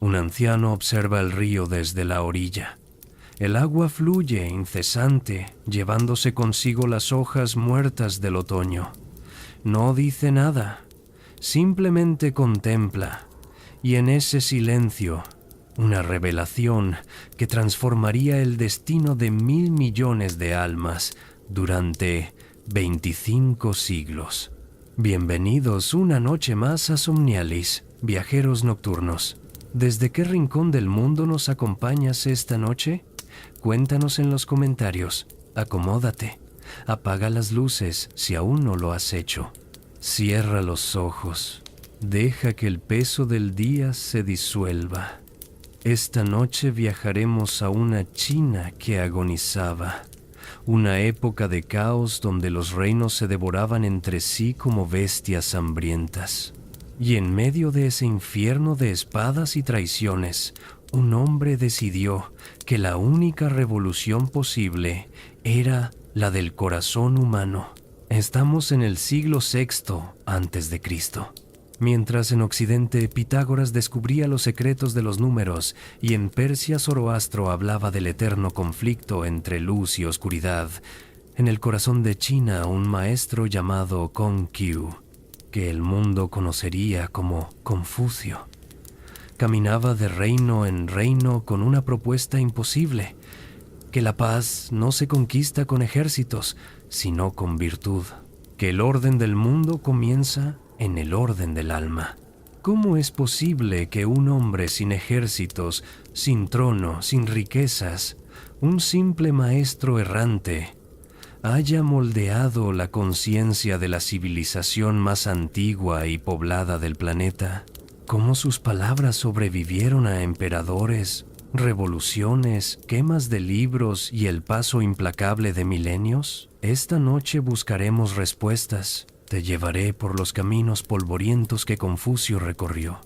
Un anciano observa el río desde la orilla. El agua fluye incesante, llevándose consigo las hojas muertas del otoño. No dice nada, simplemente contempla, y en ese silencio, una revelación que transformaría el destino de 1.000 millones de almas durante 25 siglos. Bienvenidos una noche más a Somnialis, viajeros nocturnos. ¿Desde qué rincón del mundo nos acompañas esta noche? Cuéntanos en los comentarios. Acomódate. Apaga las luces si aún no lo has hecho. Cierra los ojos. Deja que el peso del día se disuelva. Esta noche viajaremos a una China que agonizaba. Una época de caos donde los reinos se devoraban entre sí como bestias hambrientas. Y en medio de ese infierno de espadas y traiciones, un hombre decidió que la única revolución posible era la del corazón humano. Estamos en el siglo VI a.C. Mientras en Occidente Pitágoras descubría los secretos de los números y en Persia Zoroastro hablaba del eterno conflicto entre luz y oscuridad, en el corazón de China un maestro llamado Kongqiu, que el mundo conocería como Confucio, caminaba de reino en reino con una propuesta imposible, que la paz no se conquista con ejércitos, sino con virtud, que el orden del mundo comienza en el orden del alma. ¿Cómo es posible que un hombre sin ejércitos, sin trono, sin riquezas, un simple maestro errante, haya moldeado la conciencia de la civilización más antigua y poblada del planeta? ¿Cómo sus palabras sobrevivieron a emperadores, revoluciones, quemas de libros y el paso implacable de milenios? Esta noche buscaremos respuestas. Te llevaré por los caminos polvorientos que Confucio recorrió.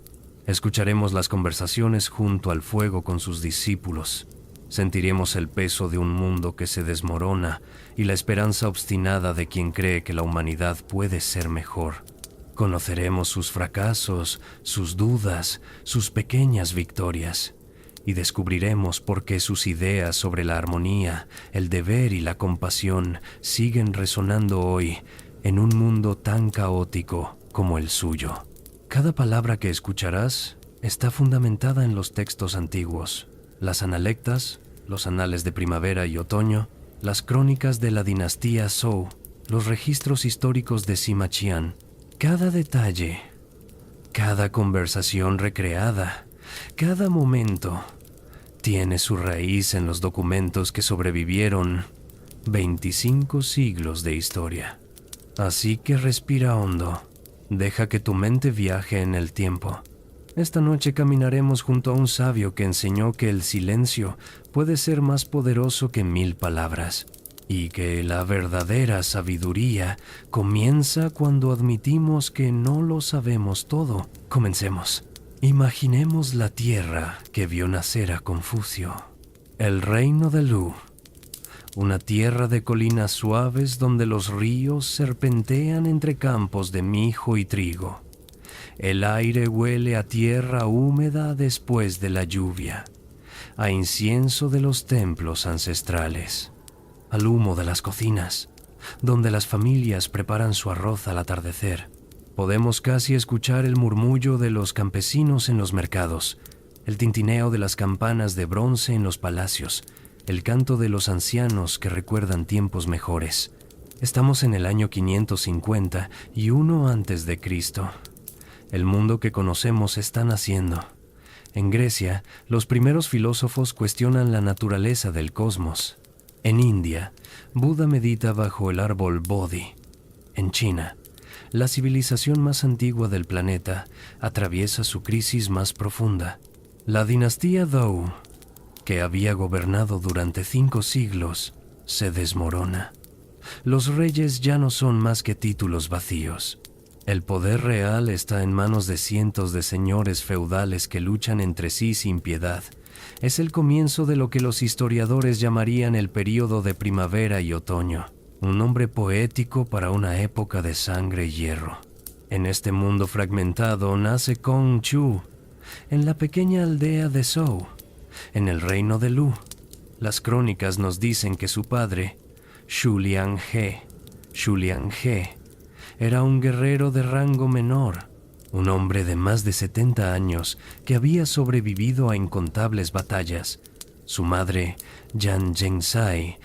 Escucharemos las conversaciones junto al fuego con sus discípulos. Sentiremos el peso de un mundo que se desmorona y la esperanza obstinada de quien cree que la humanidad puede ser mejor. Conoceremos sus fracasos, sus dudas, sus pequeñas victorias, y descubriremos por qué sus ideas sobre la armonía, el deber y la compasión siguen resonando hoy en un mundo tan caótico como el suyo. Cada palabra que escucharás está fundamentada en los textos antiguos, las analectas, los anales de primavera y otoño, las crónicas de la dinastía Zhou, los registros históricos de Sima Qian. Cada detalle, cada conversación recreada, cada momento tiene su raíz en los documentos que sobrevivieron 25 siglos de historia. Así que respira hondo, deja que tu mente viaje en el tiempo. Esta noche caminaremos junto a un sabio que enseñó que el silencio puede ser más poderoso que 1000 palabras, y que la verdadera sabiduría comienza cuando admitimos que no lo sabemos todo. Comencemos. Imaginemos la tierra que vio nacer a Confucio, el reino de Lu. Una tierra de colinas suaves donde los ríos serpentean entre campos de mijo y trigo. El aire huele a tierra húmeda después de la lluvia, a incienso de los templos ancestrales, al humo de las cocinas, donde las familias preparan su arroz al atardecer. Podemos casi escuchar el murmullo de los campesinos en los mercados, el tintineo de las campanas de bronce en los palacios, el canto de los ancianos que recuerdan tiempos mejores. Estamos en el año 551 a.C. El mundo que conocemos está naciendo. En Grecia, los primeros filósofos cuestionan la naturaleza del cosmos. En India, Buda medita bajo el árbol Bodhi. En China, la civilización más antigua del planeta atraviesa su crisis más profunda. La dinastía Zhou, que había gobernado durante 5 siglos, se desmorona. Los reyes ya no son más que títulos vacíos. El poder real está en manos de cientos de señores feudales que luchan entre sí sin piedad. Es el comienzo de lo que los historiadores llamarían el período de primavera y otoño, un nombre poético para una época de sangre y hierro. En este mundo fragmentado nace Kong Chu, en la pequeña aldea de Zhou, en el reino de Lu. Las crónicas nos dicen que su padre, Xu Lianghe, era un guerrero de rango menor, un hombre de más de 70 años que había sobrevivido a incontables batallas. Su madre, Yan Zhengsai,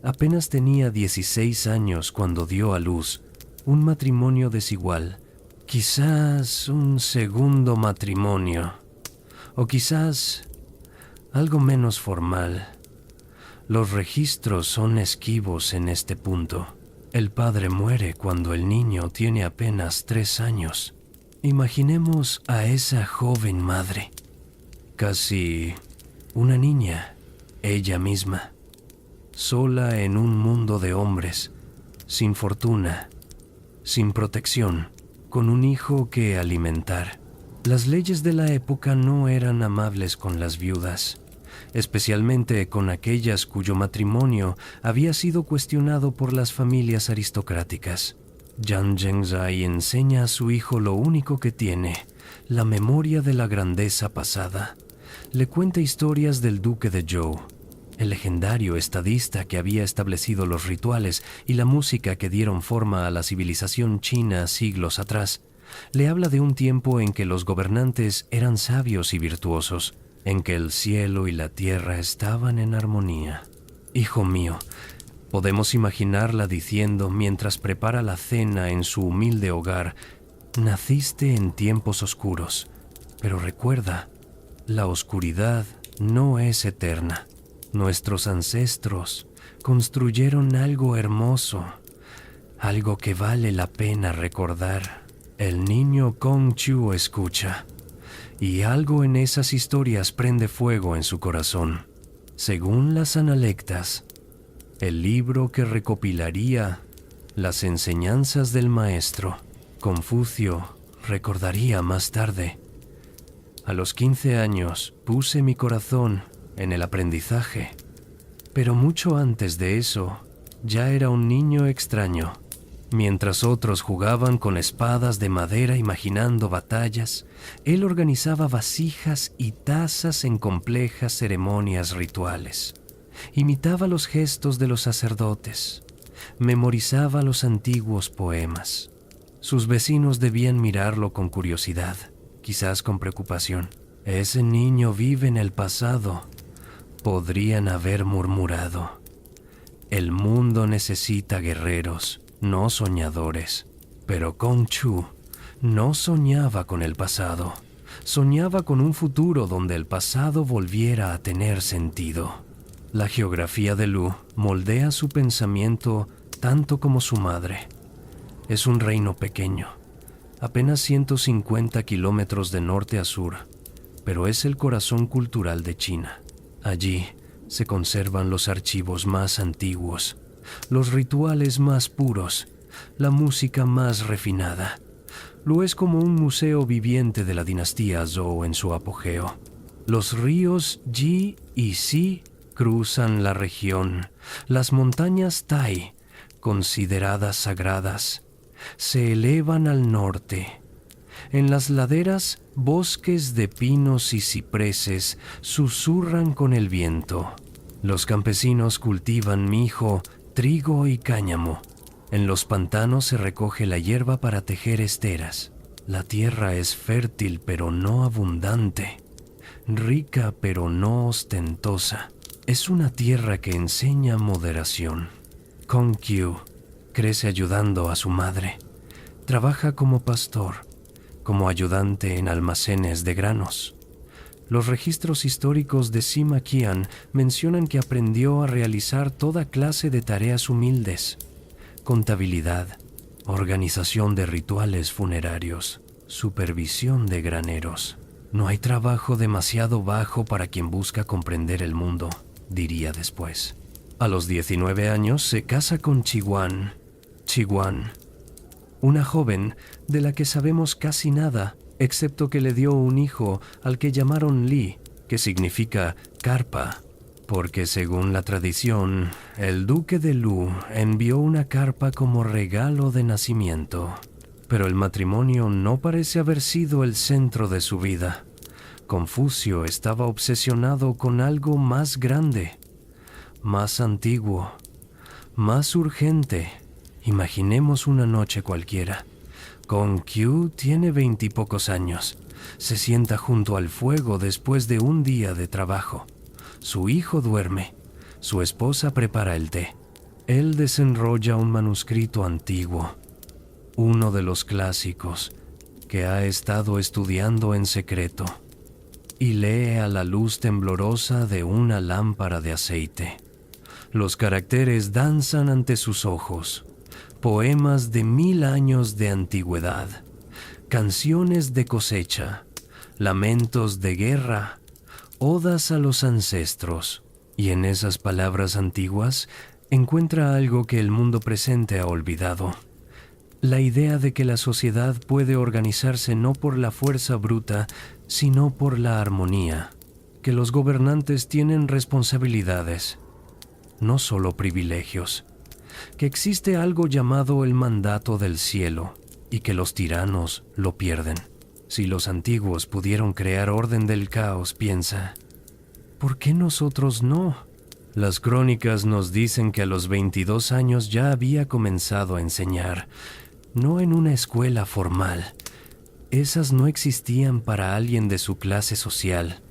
apenas tenía 16 años cuando dio a luz un matrimonio desigual, quizás un segundo matrimonio, o quizás algo menos formal. Los registros son esquivos en este punto. El padre muere cuando el niño tiene apenas 3 años. Imaginemos a esa joven madre, casi una niña, ella misma, sola en un mundo de hombres, sin fortuna, sin protección, con un hijo que alimentar. Las leyes de la época no eran amables con las viudas, especialmente con aquellas cuyo matrimonio había sido cuestionado por las familias aristocráticas. Yan Zhengsai enseña a su hijo lo único que tiene, la memoria de la grandeza pasada. Le cuenta historias del duque de Zhou, el legendario estadista que había establecido los rituales y la música que dieron forma a la civilización china siglos atrás. Le habla de un tiempo en que los gobernantes eran sabios y virtuosos, en que el cielo y la tierra estaban en armonía. Hijo mío, podemos imaginarla diciendo mientras prepara la cena en su humilde hogar: naciste en tiempos oscuros, pero recuerda, la oscuridad no es eterna. Nuestros ancestros construyeron algo hermoso, algo que vale la pena recordar. El niño Kongqiu escucha, y algo en esas historias prende fuego en su corazón. Según las analectas, el libro que recopilaría las enseñanzas del maestro, Confucio recordaría más tarde: a los 15 años puse mi corazón en el aprendizaje, pero mucho antes de eso ya era un niño extraño. Mientras otros jugaban con espadas de madera imaginando batallas, él organizaba vasijas y tazas en complejas ceremonias rituales. Imitaba los gestos de los sacerdotes, memorizaba los antiguos poemas. Sus vecinos debían mirarlo con curiosidad, quizás con preocupación. Ese niño vive en el pasado, podrían haber murmurado. El mundo necesita guerreros, no soñadores. Pero Kongqiu no soñaba con el pasado, soñaba con un futuro donde el pasado volviera a tener sentido. La geografía de Lu moldea su pensamiento tanto como su madre. Es un reino pequeño, apenas 150 kilómetros de norte a sur, pero es el corazón cultural de China. Allí se conservan los archivos más antiguos, los rituales más puros, la música más refinada. Lu es como un museo viviente de la dinastía Zhou en su apogeo. Los ríos Ji y Xi cruzan la región. Las montañas Tai, consideradas sagradas, se elevan al norte. En las laderas, bosques de pinos y cipreses susurran con el viento. Los campesinos cultivan mijo, trigo y cáñamo. En los pantanos se recoge la hierba para tejer esteras. La tierra es fértil pero no abundante, rica pero no ostentosa. Es una tierra que enseña moderación. Kongqiu crece ayudando a su madre. Trabaja como pastor, como ayudante en almacenes de granos. Los registros históricos de Sima Qian mencionan que aprendió a realizar toda clase de tareas humildes: contabilidad, organización de rituales funerarios, supervisión de graneros. No hay trabajo demasiado bajo para quien busca comprender el mundo, diría después. A los 19 años se casa con Qiguan, una joven de la que sabemos casi nada, excepto que le dio un hijo al que llamaron Li, que significa carpa, porque según la tradición, el duque de Lu envió una carpa como regalo de nacimiento. Pero el matrimonio no parece haber sido el centro de su vida. Confucio estaba obsesionado con algo más grande, más antiguo, más urgente. Imaginemos una noche cualquiera. Kong-Qiu tiene 20 y pocos años. Se sienta junto al fuego después de un día de trabajo. Su hijo duerme. Su esposa prepara el té. Él desenrolla un manuscrito antiguo, uno de los clásicos que ha estado estudiando en secreto, y lee a la luz temblorosa de una lámpara de aceite. Los caracteres danzan ante sus ojos, poemas de 1000 años de antigüedad, canciones de cosecha, lamentos de guerra, odas a los ancestros, y en esas palabras antiguas encuentra algo que el mundo presente ha olvidado: la idea de que la sociedad puede organizarse no por la fuerza bruta, sino por la armonía, que los gobernantes tienen responsabilidades, no solo privilegios, que existe algo llamado el mandato del cielo y que los tiranos lo pierden. Si los antiguos pudieron crear orden del caos, piensa, ¿por qué nosotros no? Las crónicas nos dicen que a los 22 años ya había comenzado a enseñar, no en una escuela formal. Esas no existían para alguien de su clase social,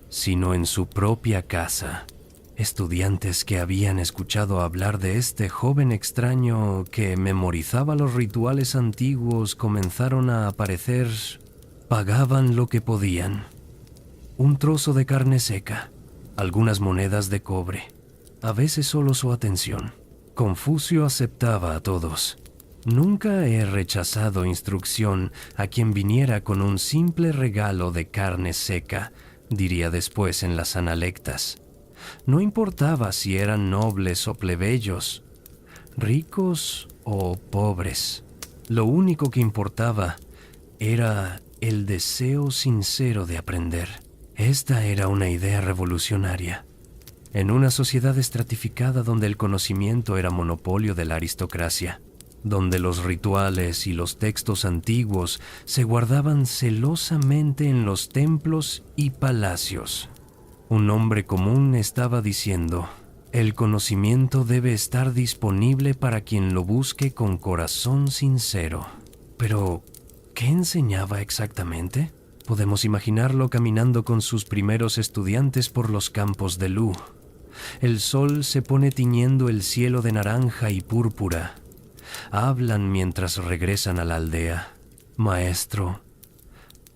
sino en su propia casa. Estudiantes que habían escuchado hablar de este joven extraño que memorizaba los rituales antiguos comenzaron a aparecer. Pagaban lo que podían: un trozo de carne seca, algunas monedas de cobre, a veces solo su atención. Confucio aceptaba a todos. Nunca he rechazado instrucción a quien viniera con un simple regalo de carne seca, diría después en las Analectas. No importaba si eran nobles o plebeyos, ricos o pobres. Lo único que importaba era el deseo sincero de aprender. Esta era una idea revolucionaria. En una sociedad estratificada donde el conocimiento era monopolio de la aristocracia, donde los rituales y los textos antiguos se guardaban celosamente en los templos y palacios, un hombre común estaba diciendo: el conocimiento debe estar disponible para quien lo busque con corazón sincero. Pero, ¿qué enseñaba exactamente? Podemos imaginarlo caminando con sus primeros estudiantes por los campos de Lu. El sol se pone tiñendo el cielo de naranja y púrpura. Hablan mientras regresan a la aldea. «Maestro»,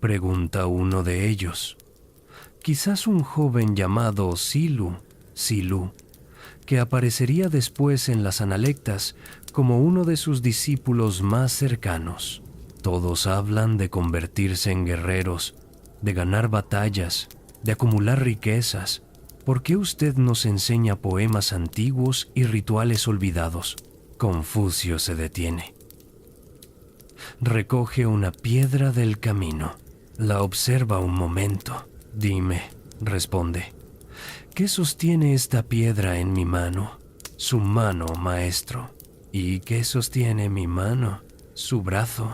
pregunta uno de ellos. Quizás un joven llamado Silu, que aparecería después en las Analectas como uno de sus discípulos más cercanos. Todos hablan de convertirse en guerreros, de ganar batallas, de acumular riquezas. ¿Por qué usted nos enseña poemas antiguos y rituales olvidados? Confucio se detiene. Recoge una piedra del camino. La observa un momento. «Dime», responde, «¿qué sostiene esta piedra en mi mano?» «Su mano, maestro». «¿Y qué sostiene mi mano?» «Su brazo».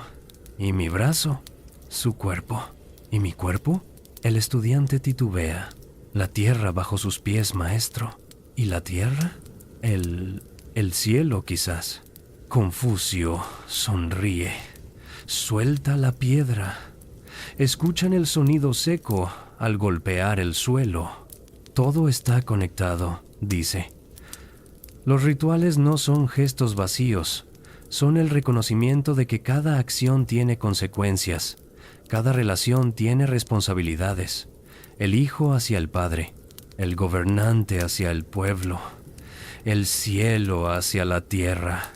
«¿Y mi brazo?» «Su cuerpo». «¿Y mi cuerpo?» El estudiante titubea. «La tierra bajo sus pies, maestro». «¿Y la tierra?» El cielo, quizás». Confucio sonríe. Suelta la piedra. Escuchan el sonido seco al golpear el suelo. Todo está conectado, dice. Los rituales no son gestos vacíos, son el reconocimiento de que cada acción tiene consecuencias, cada relación tiene responsabilidades. El hijo hacia el padre, el gobernante hacia el pueblo, el cielo hacia la tierra.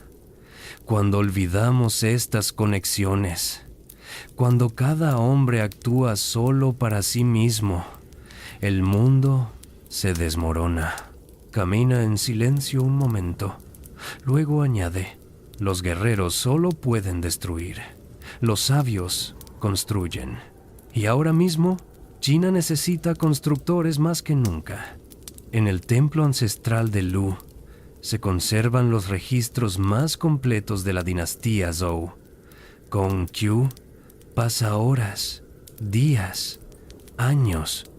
Cuando olvidamos estas conexiones, cuando cada hombre actúa solo para sí mismo, el mundo se desmorona. Camina en silencio un momento. Luego añade: los guerreros solo pueden destruir. Los sabios construyen. Y ahora mismo, China necesita constructores más que nunca. En el templo ancestral de Lu se conservan los registros más completos de la dinastía Zhou. Kong Qiu pasa horas, días, años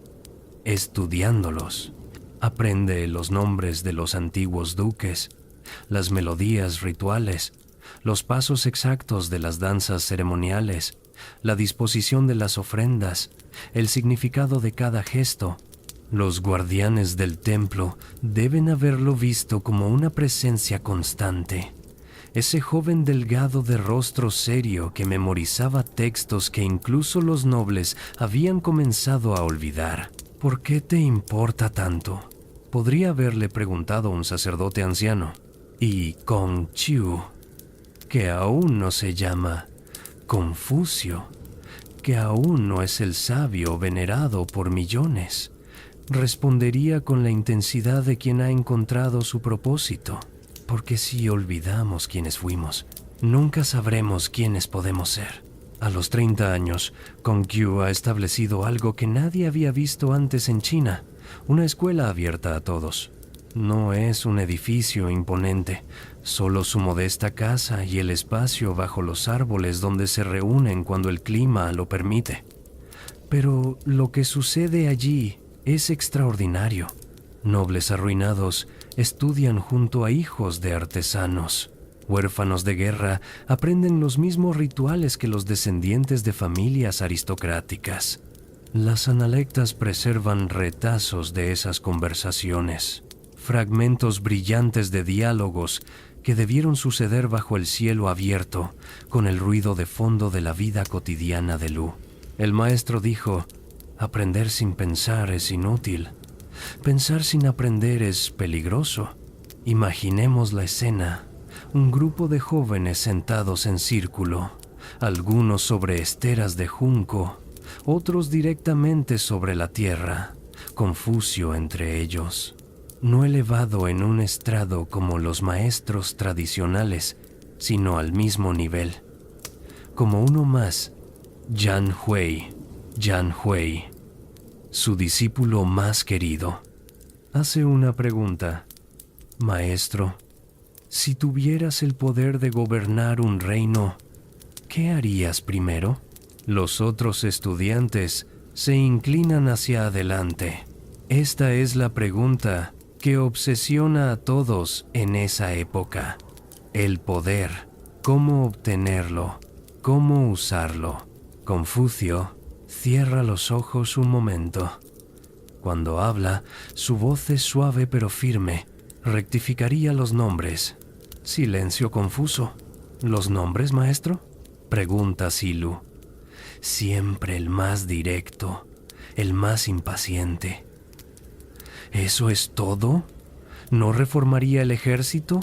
estudiándolos. Aprende los nombres de los antiguos duques, las melodías rituales, los pasos exactos de las danzas ceremoniales, la disposición de las ofrendas, el significado de cada gesto. Los guardianes del templo deben haberlo visto como una presencia constante. Ese joven delgado de rostro serio que memorizaba textos que incluso los nobles habían comenzado a olvidar. ¿Por qué te importa tanto?, podría haberle preguntado un sacerdote anciano. Y Kong Qiu, que aún no se llama Confucio, que aún no es el sabio venerado por millones, respondería con la intensidad de quien ha encontrado su propósito. Porque si olvidamos quiénes fuimos, nunca sabremos quiénes podemos ser. A los 30 años, Kong Qiu ha establecido algo que nadie había visto antes en China, una escuela abierta a todos. No es un edificio imponente, solo su modesta casa y el espacio bajo los árboles donde se reúnen cuando el clima lo permite. Pero lo que sucede allí es extraordinario. Nobles arruinados estudian junto a hijos de artesanos. Huérfanos de guerra aprenden los mismos rituales que los descendientes de familias aristocráticas. Las analectas preservan retazos de esas conversaciones, fragmentos brillantes de diálogos que debieron suceder bajo el cielo abierto, con el ruido de fondo de la vida cotidiana de Lu. El maestro dijo: aprender sin pensar es inútil. Pensar sin aprender es peligroso. Imaginemos la escena: un grupo de jóvenes sentados en círculo, algunos sobre esteras de junco, otros directamente sobre la tierra, Confucio entre ellos, no elevado en un estrado como los maestros tradicionales, sino al mismo nivel. Como uno más, Yan Hui, su discípulo más querido, hace una pregunta: Maestro, si tuvieras el poder de gobernar un reino, ¿qué harías primero? Los otros estudiantes se inclinan hacia adelante. Esta es la pregunta que obsesiona a todos en esa época. El poder, cómo obtenerlo, cómo usarlo. Confucio cierra los ojos un momento. Cuando habla, su voz es suave pero firme. Rectificaría los nombres. Silencio confuso. ¿Los nombres, maestro?, pregunta Silu. Siempre el más directo, el más impaciente. ¿Eso es todo? ¿No reformaría el ejército?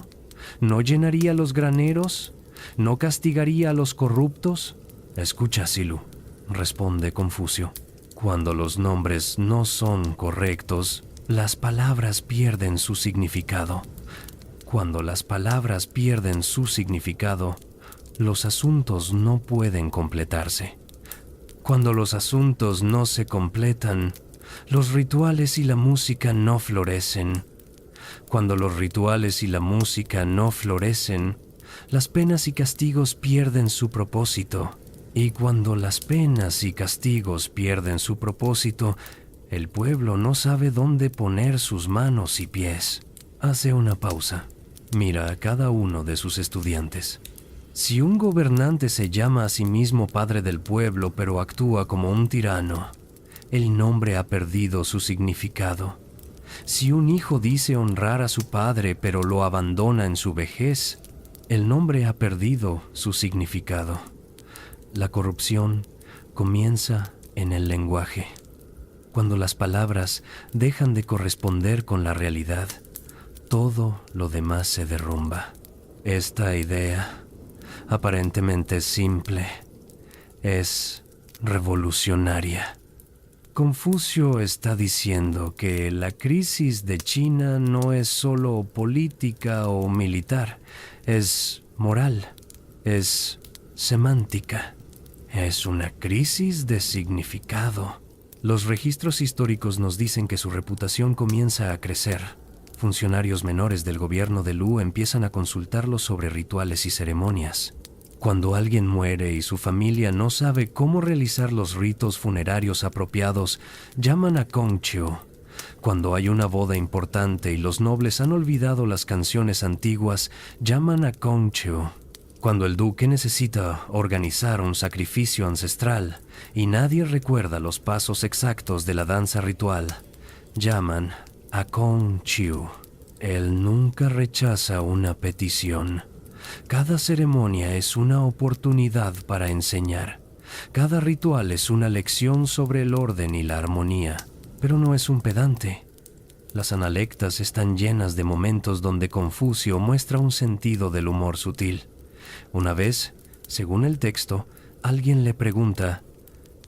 ¿No llenaría los graneros? ¿No castigaría a los corruptos? Escucha, Silu, responde Confucio. Cuando los nombres no son correctos, las palabras pierden su significado. Cuando las palabras pierden su significado, los asuntos no pueden completarse. Cuando los asuntos no se completan, los rituales y la música no florecen. Cuando los rituales y la música no florecen, las penas y castigos pierden su propósito. Y cuando las penas y castigos pierden su propósito, el pueblo no sabe dónde poner sus manos y pies. Hace una pausa. Mira a cada uno de sus estudiantes. Si un gobernante se llama a sí mismo padre del pueblo pero actúa como un tirano, el nombre ha perdido su significado. Si un hijo dice honrar a su padre pero lo abandona en su vejez, el nombre ha perdido su significado. La corrupción comienza en el lenguaje. Cuando las palabras dejan de corresponder con la realidad, todo lo demás se derrumba. Esta idea, aparentemente simple, es revolucionaria. Confucio está diciendo que la crisis de China no es solo política o militar, es moral, es semántica, es una crisis de significado. Los registros históricos nos dicen que su reputación comienza a crecer. Funcionarios menores del gobierno de Lu empiezan a consultarlo sobre rituales y ceremonias. Cuando alguien muere y su familia no sabe cómo realizar los ritos funerarios apropiados, llaman a Kongchiu. Cuando hay una boda importante y los nobles han olvidado las canciones antiguas, llaman a Kongchiu. Cuando el duque necesita organizar un sacrificio ancestral y nadie recuerda los pasos exactos de la danza ritual, llaman a Kongchiu. Él nunca rechaza una petición. Cada ceremonia es una oportunidad para enseñar. Cada ritual es una lección sobre el orden y la armonía, pero no es un pedante. Las analectas están llenas de momentos donde Confucio muestra un sentido del humor sutil. Una vez, según el texto, alguien le pregunta,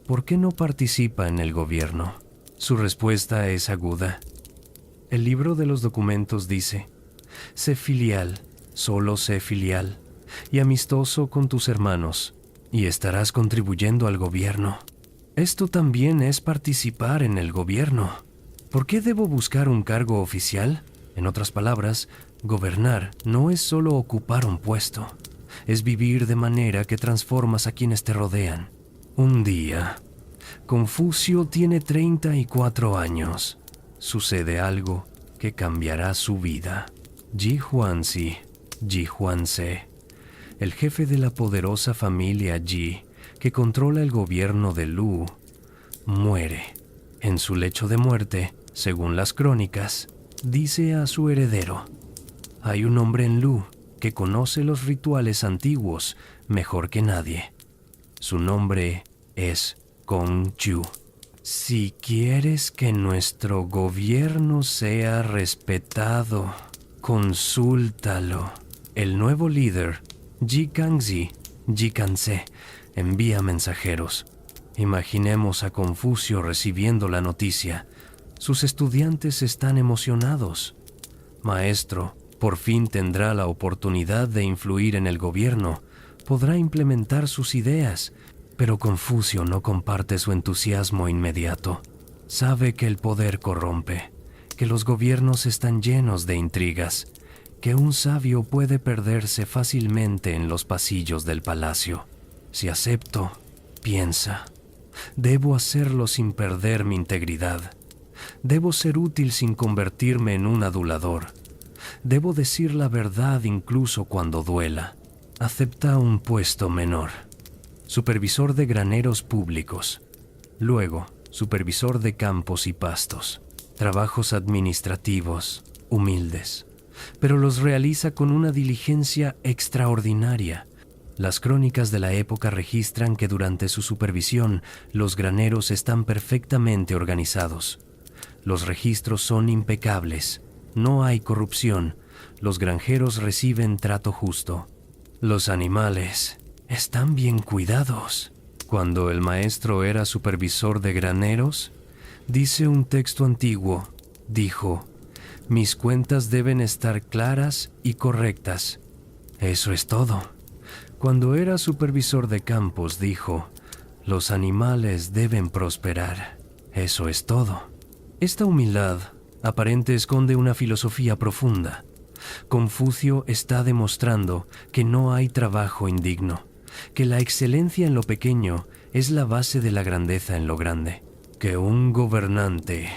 ¿por qué no participa en el gobierno? Su respuesta es aguda. El libro de los documentos dice, sé filial, solo sé filial, y amistoso con tus hermanos, y estarás contribuyendo al gobierno. Esto también es participar en el gobierno. ¿Por qué debo buscar un cargo oficial? En otras palabras, gobernar no es solo ocupar un puesto. Es vivir de manera que transformas a quienes te rodean. Un día, Confucio tiene 34 años. Sucede algo que cambiará su vida. Ji Huanzi, Ji Huanze, el jefe de la poderosa familia Ji, que controla el gobierno de Lu, muere. En su lecho de muerte, según las crónicas, dice a su heredero, hay un hombre en Lu que conoce los rituales antiguos mejor que nadie. Su nombre es Kongchiu. Si quieres que nuestro gobierno sea respetado, consúltalo. El nuevo líder, Ji Kangzi, Ji Kanze, envía mensajeros. Imaginemos a Confucio recibiendo la noticia. Sus estudiantes están emocionados. Maestro, por fin tendrá la oportunidad de influir en el gobierno. Podrá implementar sus ideas, pero Confucio no comparte su entusiasmo inmediato. Sabe que el poder corrompe, que los gobiernos están llenos de intrigas, que un sabio puede perderse fácilmente en los pasillos del palacio. Si acepto, piensa, debo hacerlo sin perder mi integridad. Debo ser útil sin convertirme en un adulador. Debo decir la verdad incluso cuando duela. Acepta un puesto menor. Supervisor de graneros públicos. Luego, supervisor de campos y pastos. Trabajos administrativos, humildes, pero los realiza con una diligencia extraordinaria. Las crónicas de la época registran que durante su supervisión los graneros están perfectamente organizados. Los registros son impecables, no hay corrupción, los granjeros reciben trato justo. Los animales están bien cuidados. Cuando el maestro era supervisor de graneros, dice un texto antiguo, dijo, mis cuentas deben estar claras y correctas. Eso es todo. Cuando era supervisor de campos, dijo, los animales deben prosperar. Eso es todo. Esta humildad aparente esconde una filosofía profunda. Confucio está demostrando que no hay trabajo indigno, que la excelencia en lo pequeño es la base de la grandeza en lo grande, que un gobernante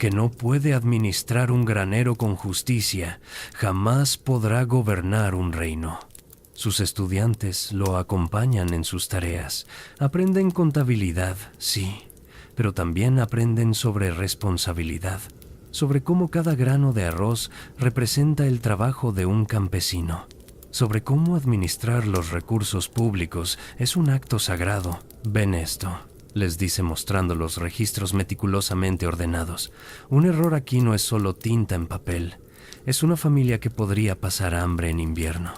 que no puede administrar un granero con justicia jamás podrá gobernar un reino. Sus estudiantes lo acompañan en sus tareas, aprenden contabilidad, sí, pero también aprenden sobre responsabilidad, sobre cómo cada grano de arroz representa el trabajo de un campesino, sobre cómo administrar los recursos públicos es un acto sagrado. Ven esto, les dice mostrando los registros meticulosamente ordenados. Un error aquí no es solo tinta en papel, es una familia que podría pasar hambre en invierno.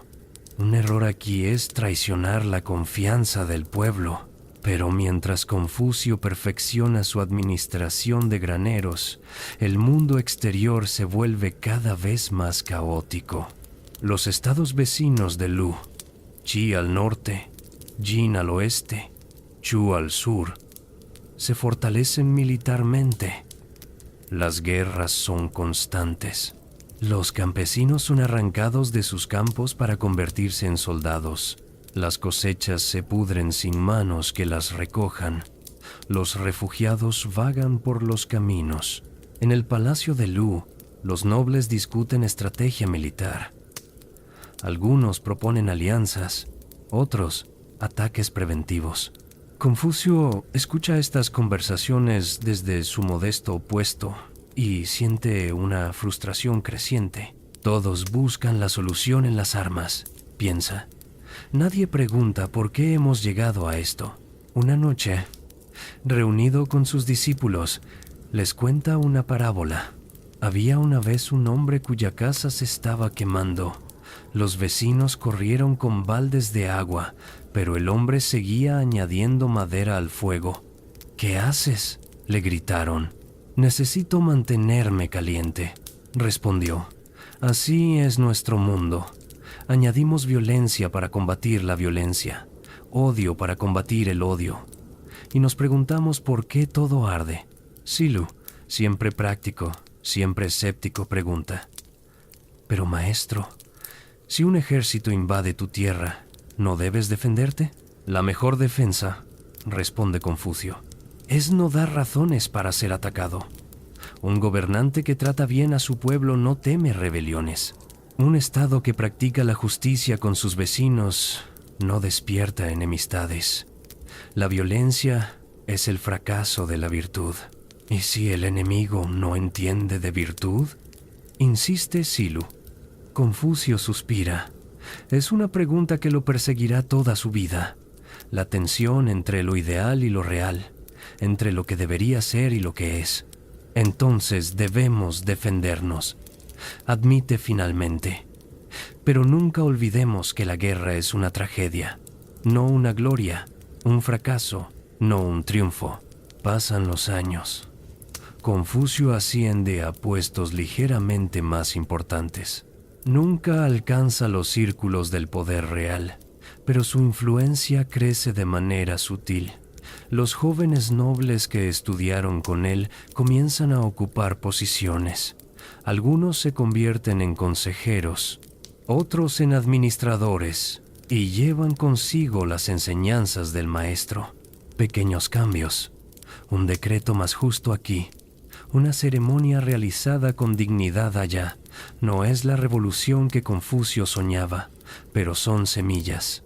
Un error aquí es traicionar la confianza del pueblo. Pero mientras Confucio perfecciona su administración de graneros, el mundo exterior se vuelve cada vez más caótico. Los estados vecinos de Lu, Qi al norte, Jin al oeste, Chu al sur, se fortalecen militarmente. Las guerras son constantes. Los campesinos son arrancados de sus campos para convertirse en soldados. Las cosechas se pudren sin manos que las recojan. Los refugiados vagan por los caminos. En el palacio de Lu, los nobles discuten estrategia militar. Algunos proponen alianzas, otros ataques preventivos. Confucio escucha estas conversaciones desde su modesto puesto y siente una frustración creciente. Todos buscan la solución en las armas, piensa. Nadie pregunta por qué hemos llegado a esto. Una noche, reunido con sus discípulos, les cuenta una parábola. Había una vez un hombre cuya casa se estaba quemando. Los vecinos corrieron con baldes de agua, pero el hombre seguía añadiendo madera al fuego. ¿Qué haces?, le gritaron. Necesito mantenerme caliente, respondió. Así es nuestro mundo. Añadimos violencia para combatir la violencia, odio para combatir el odio. Y nos preguntamos por qué todo arde. Silu, siempre práctico, siempre escéptico, pregunta. Pero maestro, si un ejército invade tu tierra, ¿no debes defenderte? La mejor defensa, responde Confucio, es no dar razones para ser atacado. Un gobernante que trata bien a su pueblo no teme rebeliones. Un Estado que practica la justicia con sus vecinos no despierta enemistades. La violencia es el fracaso de la virtud. ¿Y si el enemigo no entiende de virtud?, insiste Silu. Confucio suspira. Es una pregunta que lo perseguirá toda su vida. La tensión entre lo ideal y lo real, entre lo que debería ser y lo que es. Entonces debemos defendernos, admite finalmente. Pero nunca olvidemos que la guerra es una tragedia, no una gloria, un fracaso, no un triunfo. Pasan los años. Confucio asciende a puestos ligeramente más importantes. Nunca alcanza los círculos del poder real, pero su influencia crece de manera sutil. Los jóvenes nobles que estudiaron con él comienzan a ocupar posiciones. Algunos se convierten en consejeros, otros en administradores, y llevan consigo las enseñanzas del maestro. Pequeños cambios, un decreto más justo aquí, una ceremonia realizada con dignidad allá. No es la revolución que Confucio soñaba, pero son semillas.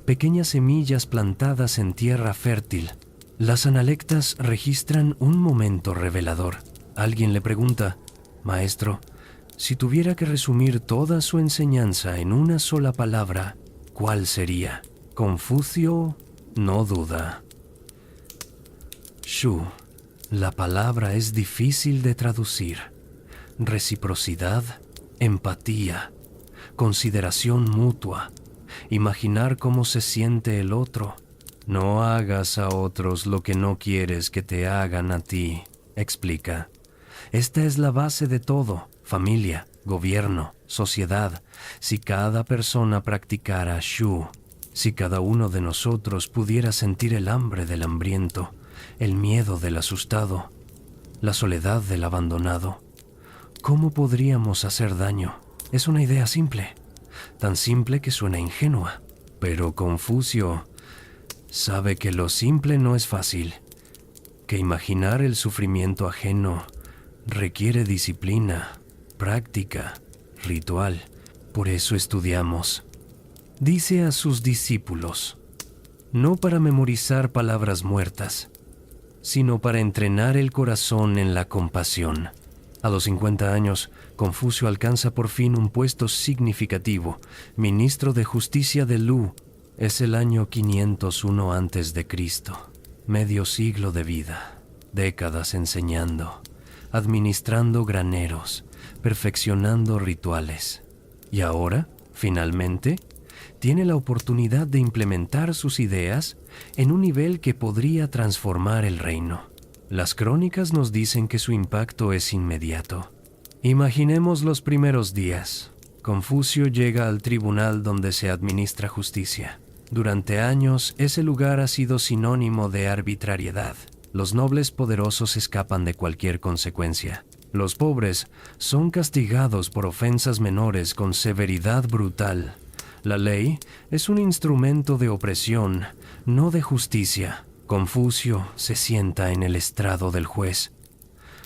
Pequeñas semillas plantadas en tierra fértil. Las analectas registran un momento revelador. Alguien le pregunta, maestro, si tuviera que resumir toda su enseñanza en una sola palabra, ¿cuál sería? Confucio no duda. Shu, la palabra es difícil de traducir. Reciprocidad, empatía, consideración mutua, imaginar cómo se siente el otro. No hagas a otros lo que no quieres que te hagan a ti, explica. Esta es la base de todo, familia, gobierno, sociedad. Si cada persona practicara Shu, si cada uno de nosotros pudiera sentir el hambre del hambriento, el miedo del asustado, la soledad del abandonado, ¿cómo podríamos hacer daño? Es una idea simple, tan simple que suena ingenua. Pero Confucio sabe que lo simple no es fácil, que imaginar el sufrimiento ajeno requiere disciplina, práctica, ritual. Por eso estudiamos. Dice a sus discípulos, no para memorizar palabras muertas, sino para entrenar el corazón en la compasión. A los 50 años, Confucio alcanza por fin un puesto significativo, ministro de justicia de Lu. Es el año 501 a.C., medio siglo de vida, décadas enseñando, administrando graneros, perfeccionando rituales. Y ahora, finalmente, tiene la oportunidad de implementar sus ideas en un nivel que podría transformar el reino. Las crónicas nos dicen que su impacto es inmediato. Imaginemos los primeros días. Confucio llega al tribunal donde se administra justicia. Durante años, ese lugar ha sido sinónimo de arbitrariedad. Los nobles poderosos escapan de cualquier consecuencia. Los pobres son castigados por ofensas menores con severidad brutal. La ley es un instrumento de opresión, no de justicia. Confucio se sienta en el estrado del juez.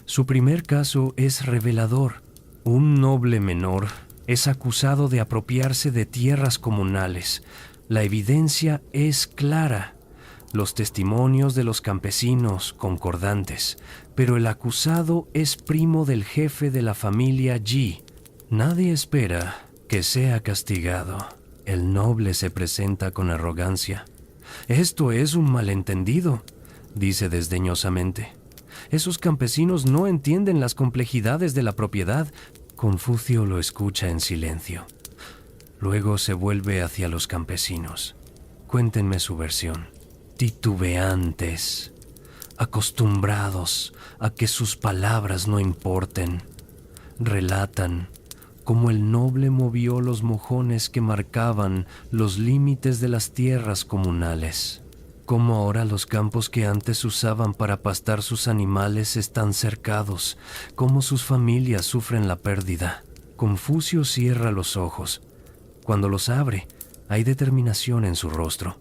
Su primer caso es revelador. Un noble menor es acusado de apropiarse de tierras comunales. La evidencia es clara. Los testimonios de los campesinos concordantes, pero el acusado es primo del jefe de la familia Ji. Nadie espera que sea castigado. El noble se presenta con arrogancia. «Esto es un malentendido», dice desdeñosamente. «Esos campesinos no entienden las complejidades de la propiedad». Confucio lo escucha en silencio. Luego se vuelve hacia los campesinos. Cuéntenme su versión. Titubeantes, acostumbrados a que sus palabras no importen, relatan cómo el noble movió los mojones que marcaban los límites de las tierras comunales, cómo ahora los campos que antes usaban para pastar sus animales están cercados, cómo sus familias sufren la pérdida. Confucio cierra los ojos. Cuando los abre, hay determinación en su rostro.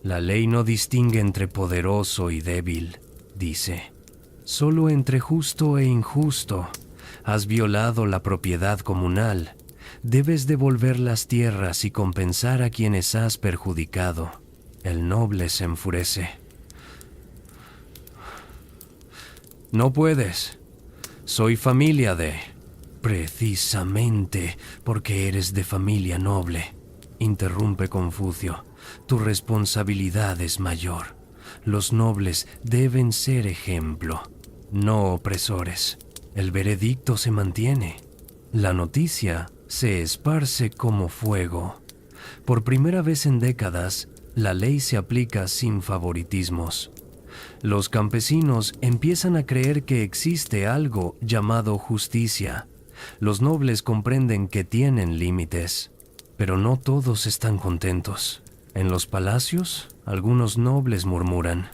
La ley no distingue entre poderoso y débil, dice. Solo entre justo e injusto. Has violado la propiedad comunal. Debes devolver las tierras y compensar a quienes has perjudicado. El noble se enfurece. No puedes. Soy familia de... Precisamente porque eres de familia noble, interrumpe Confucio. Tu responsabilidad es mayor. Los nobles deben ser ejemplo, no opresores. El veredicto se mantiene. La noticia se esparce como fuego. Por primera vez en décadas, la ley se aplica sin favoritismos. Los campesinos empiezan a creer que existe algo llamado justicia. Los nobles comprenden que tienen límites, pero no todos están contentos. En los palacios, algunos nobles murmuran: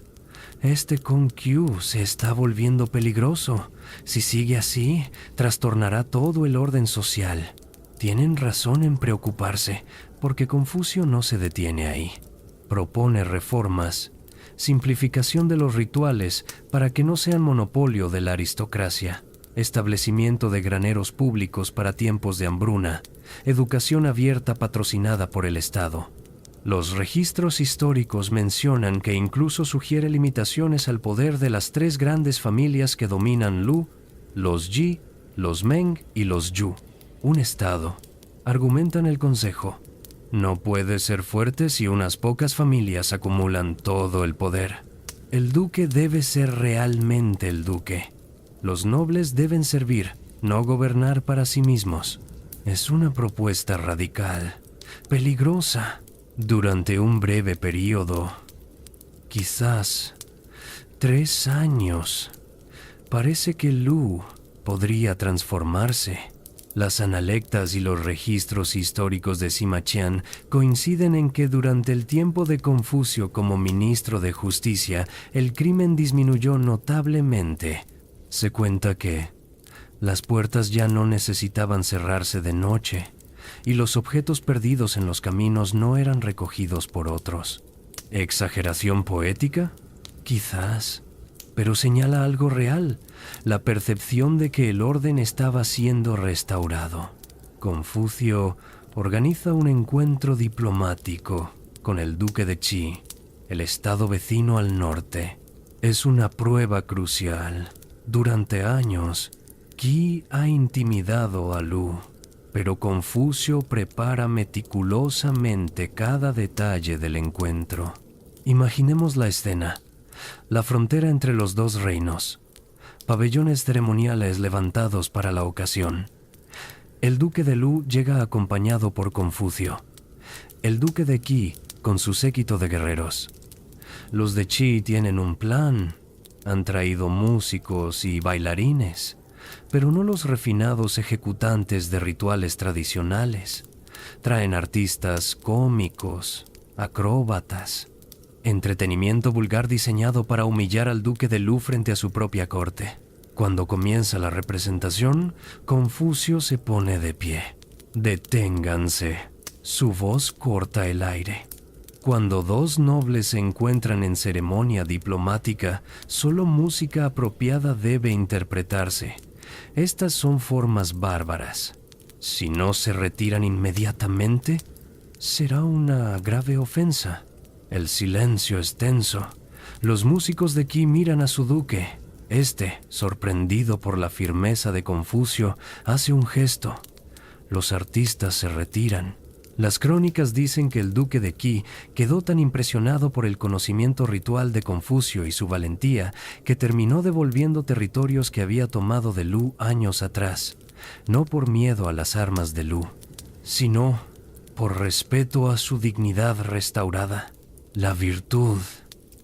«Este Kong-Qiu se está volviendo peligroso. Si sigue así, trastornará todo el orden social». Tienen razón en preocuparse, porque Confucio no se detiene ahí. Propone reformas, simplificación de los rituales para que no sean monopolio de la aristocracia, establecimiento de graneros públicos para tiempos de hambruna, educación abierta patrocinada por el Estado. Los registros históricos mencionan que incluso sugiere limitaciones al poder de las tres grandes familias que dominan Lu, los Ji, los Meng y los Yu. Un Estado, argumenta en el Consejo, no puede ser fuerte si unas pocas familias acumulan todo el poder. El duque debe ser realmente el duque. Los nobles deben servir, no gobernar para sí mismos. Es una propuesta radical, peligrosa. Durante un breve periodo, quizás 3 años, parece que Lu podría transformarse. Las analectas y los registros históricos de Sima Qian coinciden en que durante el tiempo de Confucio como ministro de Justicia, el crimen disminuyó notablemente. Se cuenta que las puertas ya no necesitaban cerrarse de noche y los objetos perdidos en los caminos no eran recogidos por otros. ¿Exageración poética? Quizás, pero señala algo real, la percepción de que el orden estaba siendo restaurado. Confucio organiza un encuentro diplomático con el duque de Qi, el estado vecino al norte. Es una prueba crucial. Durante años, Qi ha intimidado a Lu, pero Confucio prepara meticulosamente cada detalle del encuentro. Imaginemos la escena. La frontera entre los dos reinos. Pabellones ceremoniales levantados para la ocasión. El duque de Lu llega acompañado por Confucio. El duque de Qi con su séquito de guerreros. Los de Qi tienen un plan. Han traído músicos y bailarines, pero no los refinados ejecutantes de rituales tradicionales. Traen artistas cómicos, acróbatas. Entretenimiento vulgar diseñado para humillar al duque de Lu frente a su propia corte. Cuando comienza la representación, Confucio se pone de pie. Deténganse. Su voz corta el aire. Cuando dos nobles se encuentran en ceremonia diplomática, solo música apropiada debe interpretarse. Estas son formas bárbaras. Si no se retiran inmediatamente, será una grave ofensa. El silencio es tenso. Los músicos de aquí miran a su duque. Este, sorprendido por la firmeza de Confucio, hace un gesto. Los artistas se retiran. Las crónicas dicen que el duque de Qi quedó tan impresionado por el conocimiento ritual de Confucio y su valentía que terminó devolviendo territorios que había tomado de Lu años atrás, no por miedo a las armas de Lu, sino por respeto a su dignidad restaurada. La virtud,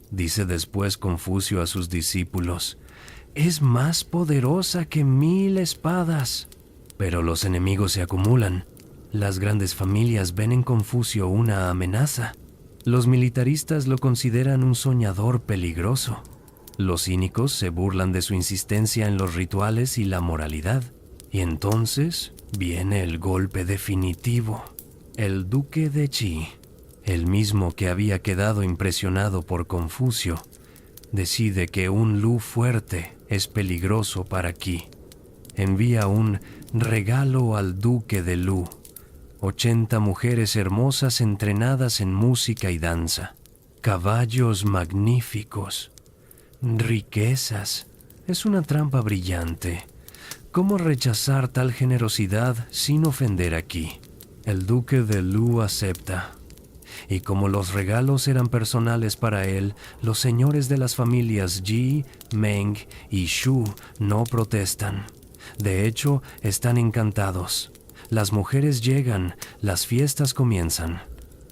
dice después Confucio a sus discípulos, es más poderosa que 1000 espadas. Pero los enemigos se acumulan. Las grandes familias ven en Confucio una amenaza. Los militaristas lo consideran un soñador peligroso. Los cínicos se burlan de su insistencia en los rituales y la moralidad. Y entonces viene el golpe definitivo. El duque de Qi, el mismo que había quedado impresionado por Confucio, decide que un Lu fuerte es peligroso para Qi. Envía un regalo al duque de Lu. 80 mujeres hermosas entrenadas en música y danza, caballos magníficos, riquezas. Es una trampa brillante. ¿Cómo rechazar tal generosidad sin ofender aquí? El duque de Lu acepta. Y como los regalos eran personales para él, los señores de las familias Ji, Meng y Shu no protestan. De hecho, están encantados. Las mujeres llegan, las fiestas comienzan.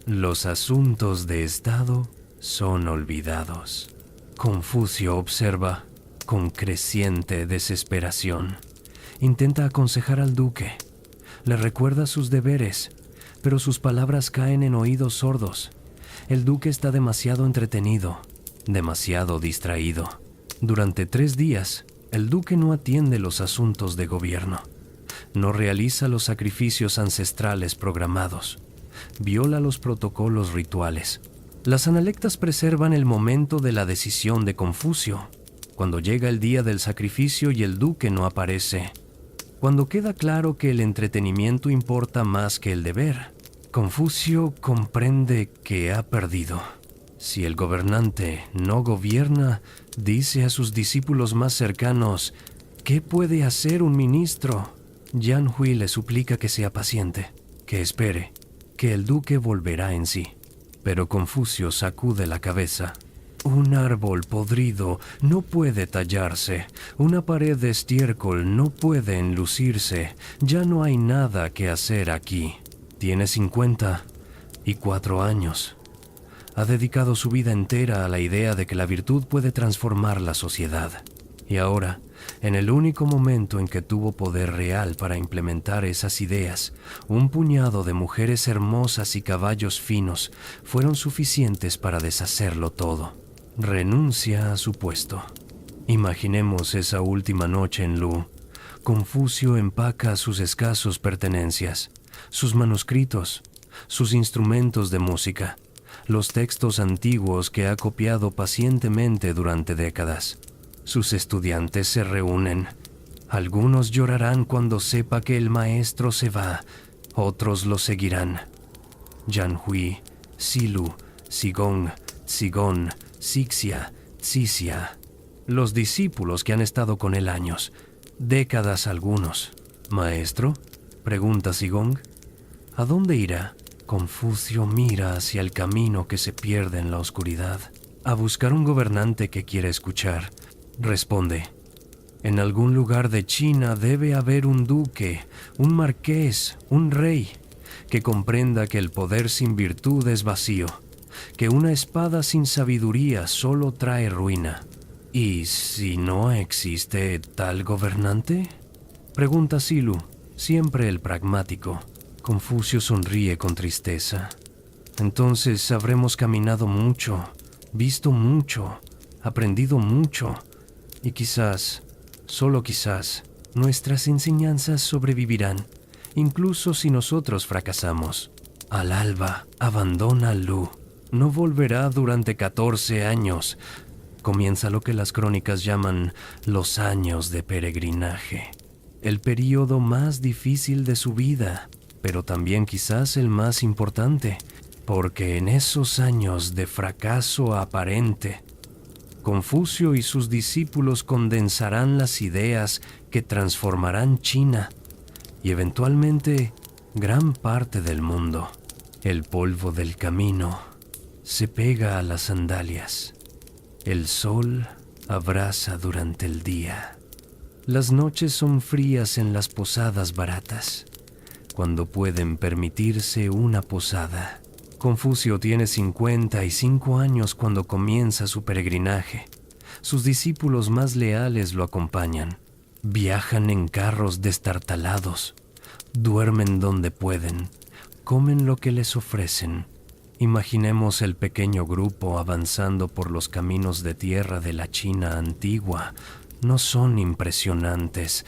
Los asuntos de Estado son olvidados. Confucio observa con creciente desesperación. Intenta aconsejar al duque. Le recuerda sus deberes, pero sus palabras caen en oídos sordos. El duque está demasiado entretenido, demasiado distraído. Durante 3 días, el duque no atiende los asuntos de gobierno. No realiza los sacrificios ancestrales programados. Viola los protocolos rituales. Las analectas preservan el momento de la decisión de Confucio. Cuando llega el día del sacrificio y el duque no aparece. Cuando queda claro que el entretenimiento importa más que el deber, Confucio comprende que ha perdido. Si el gobernante no gobierna, dice a sus discípulos más cercanos, ¿qué puede hacer un ministro? Yan Hui le suplica que sea paciente, que espere, que el duque volverá en sí. Pero Confucio sacude la cabeza. Un árbol podrido no puede tallarse, una pared de estiércol no puede enlucirse, ya no hay nada que hacer aquí. Tiene 54 años. Ha dedicado su vida entera a la idea de que la virtud puede transformar la sociedad. Y ahora, en el único momento en que tuvo poder real para implementar esas ideas, un puñado de mujeres hermosas y caballos finos fueron suficientes para deshacerlo todo. Renuncia a su puesto. Imaginemos esa última noche en Lu. Confucio empaca sus escasos pertenencias, sus manuscritos, sus instrumentos de música, los textos antiguos que ha copiado pacientemente durante décadas. Sus estudiantes se reúnen. Algunos llorarán cuando sepa que el maestro se va, otros lo seguirán. Yan Hui, Silu, Sigong, Sigón, Sixia, Cixia. Los discípulos que han estado con él años, décadas algunos. ¿Maestro?, pregunta Sigong. ¿A dónde irá? Confucio mira hacia el camino que se pierde en la oscuridad. A buscar un gobernante que quiera escuchar. Responde. En algún lugar de China debe haber un duque, un marqués, un rey, que comprenda que el poder sin virtud es vacío, que una espada sin sabiduría solo trae ruina. ¿Y si no existe tal gobernante?, pregunta Silu, siempre el pragmático. Confucio sonríe con tristeza. Entonces habremos caminado mucho, visto mucho, aprendido mucho, y quizás, solo quizás, nuestras enseñanzas sobrevivirán, incluso si nosotros fracasamos. Al alba abandona Lu. No volverá durante 14 años. Comienza lo que las crónicas llaman los años de peregrinaje. El período más difícil de su vida, pero también quizás el más importante, porque en esos años de fracaso aparente, Confucio y sus discípulos condensarán las ideas que transformarán China y eventualmente gran parte del mundo. El polvo del camino se pega a las sandalias. El sol abrasa durante el día. Las noches son frías en las posadas baratas, cuando pueden permitirse una posada. Confucio tiene 55 años cuando comienza su peregrinaje. Sus discípulos más leales lo acompañan. Viajan en carros destartalados, duermen donde pueden, comen lo que les ofrecen. Imaginemos el pequeño grupo avanzando por los caminos de tierra de la China antigua. No son impresionantes.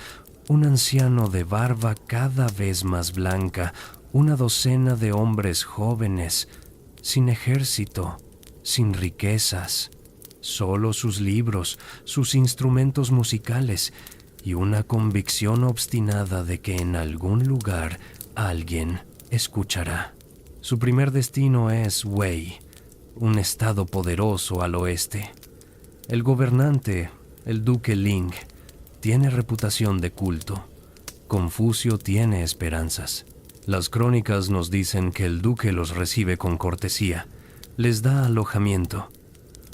Un anciano de barba cada vez más blanca, una docena de hombres jóvenes, sin ejército, sin riquezas, solo sus libros, sus instrumentos musicales y una convicción obstinada de que en algún lugar alguien escuchará. Su primer destino es Wei, un estado poderoso al oeste. El gobernante, el duque Ling, tiene reputación de culto. Confucio tiene esperanzas. Las crónicas nos dicen que el duque los recibe con cortesía, les da alojamiento,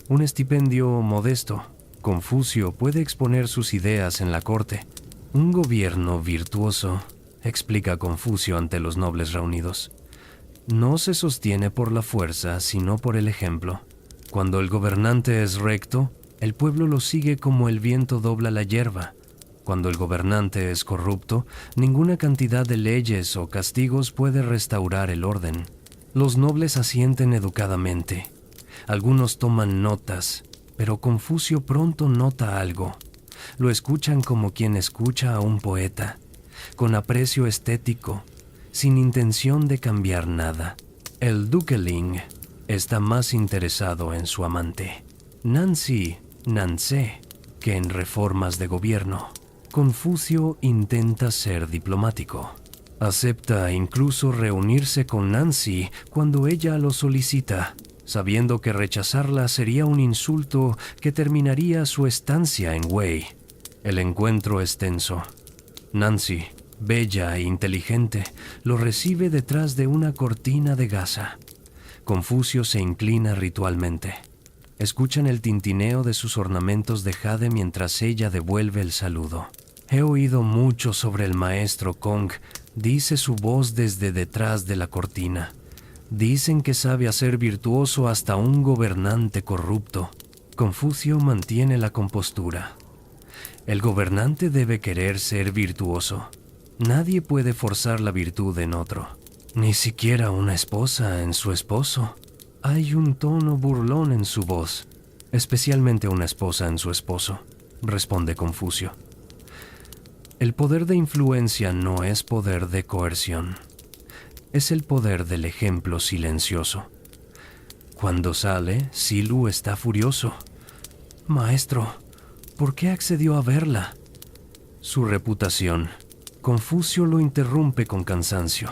un estipendio modesto. Confucio puede exponer sus ideas en la corte. Un gobierno virtuoso, explica Confucio ante los nobles reunidos, no se sostiene por la fuerza, sino por el ejemplo. Cuando el gobernante es recto, el pueblo lo sigue como el viento dobla la hierba. Cuando el gobernante es corrupto, ninguna cantidad de leyes o castigos puede restaurar el orden. Los nobles asienten educadamente. Algunos toman notas, pero Confucio pronto nota algo. Lo escuchan como quien escucha a un poeta, con aprecio estético, sin intención de cambiar nada. El duque Ling está más interesado en su amante, Nancy, que en reformas de gobierno. Confucio intenta ser diplomático. Acepta incluso reunirse con Nancy cuando ella lo solicita, sabiendo que rechazarla sería un insulto que terminaría su estancia en Wei. El encuentro es tenso. Nancy, bella e inteligente, lo recibe detrás de una cortina de gasa. Confucio se inclina ritualmente. Escuchan el tintineo de sus ornamentos de jade mientras ella devuelve el saludo. He oído mucho sobre el maestro Kong, dice su voz desde detrás de la cortina. Dicen que sabe hacer virtuoso hasta un gobernante corrupto. Confucio mantiene la compostura. El gobernante debe querer ser virtuoso. Nadie puede forzar la virtud en otro, ni siquiera una esposa en su esposo. Hay un tono burlón en su voz, especialmente una esposa en su esposo, responde Confucio. El poder de influencia no es poder de coerción, es el poder del ejemplo silencioso. Cuando sale, Silu está furioso. Maestro, ¿por qué accedió a verla? Su reputación. Confucio lo interrumpe con cansancio.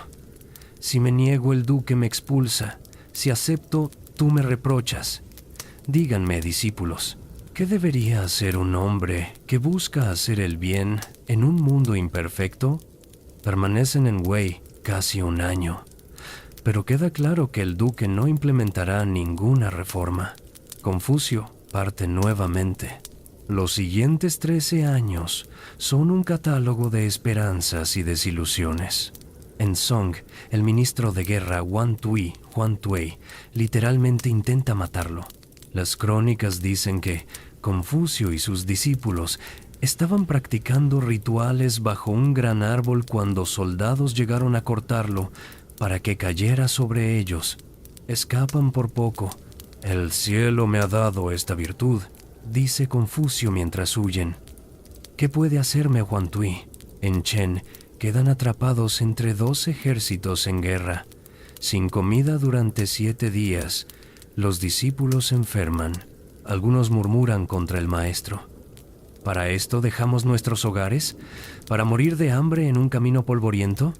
Si me niego, el duque me expulsa. Si acepto, tú me reprochas. Díganme, discípulos, ¿qué debería hacer un hombre que busca hacer el bien en un mundo imperfecto? Permanecen en Wei casi un año, pero queda claro que el duque no implementará ninguna reforma. Confucio parte nuevamente. Los siguientes 13 años son un catálogo de esperanzas y desilusiones. En Song, el ministro de guerra Huan Tuei literalmente intenta matarlo. Las crónicas dicen que Confucio y sus discípulos estaban practicando rituales bajo un gran árbol cuando soldados llegaron a cortarlo para que cayera sobre ellos. Escapan por poco. El cielo me ha dado esta virtud, dice Confucio mientras huyen. ¿Qué puede hacerme Huan Tuei? En Chen quedan atrapados entre 2 ejércitos en guerra. Sin comida durante 7 días, los discípulos enferman. Algunos murmuran contra el maestro. ¿Para esto dejamos nuestros hogares? ¿Para morir de hambre en un camino polvoriento?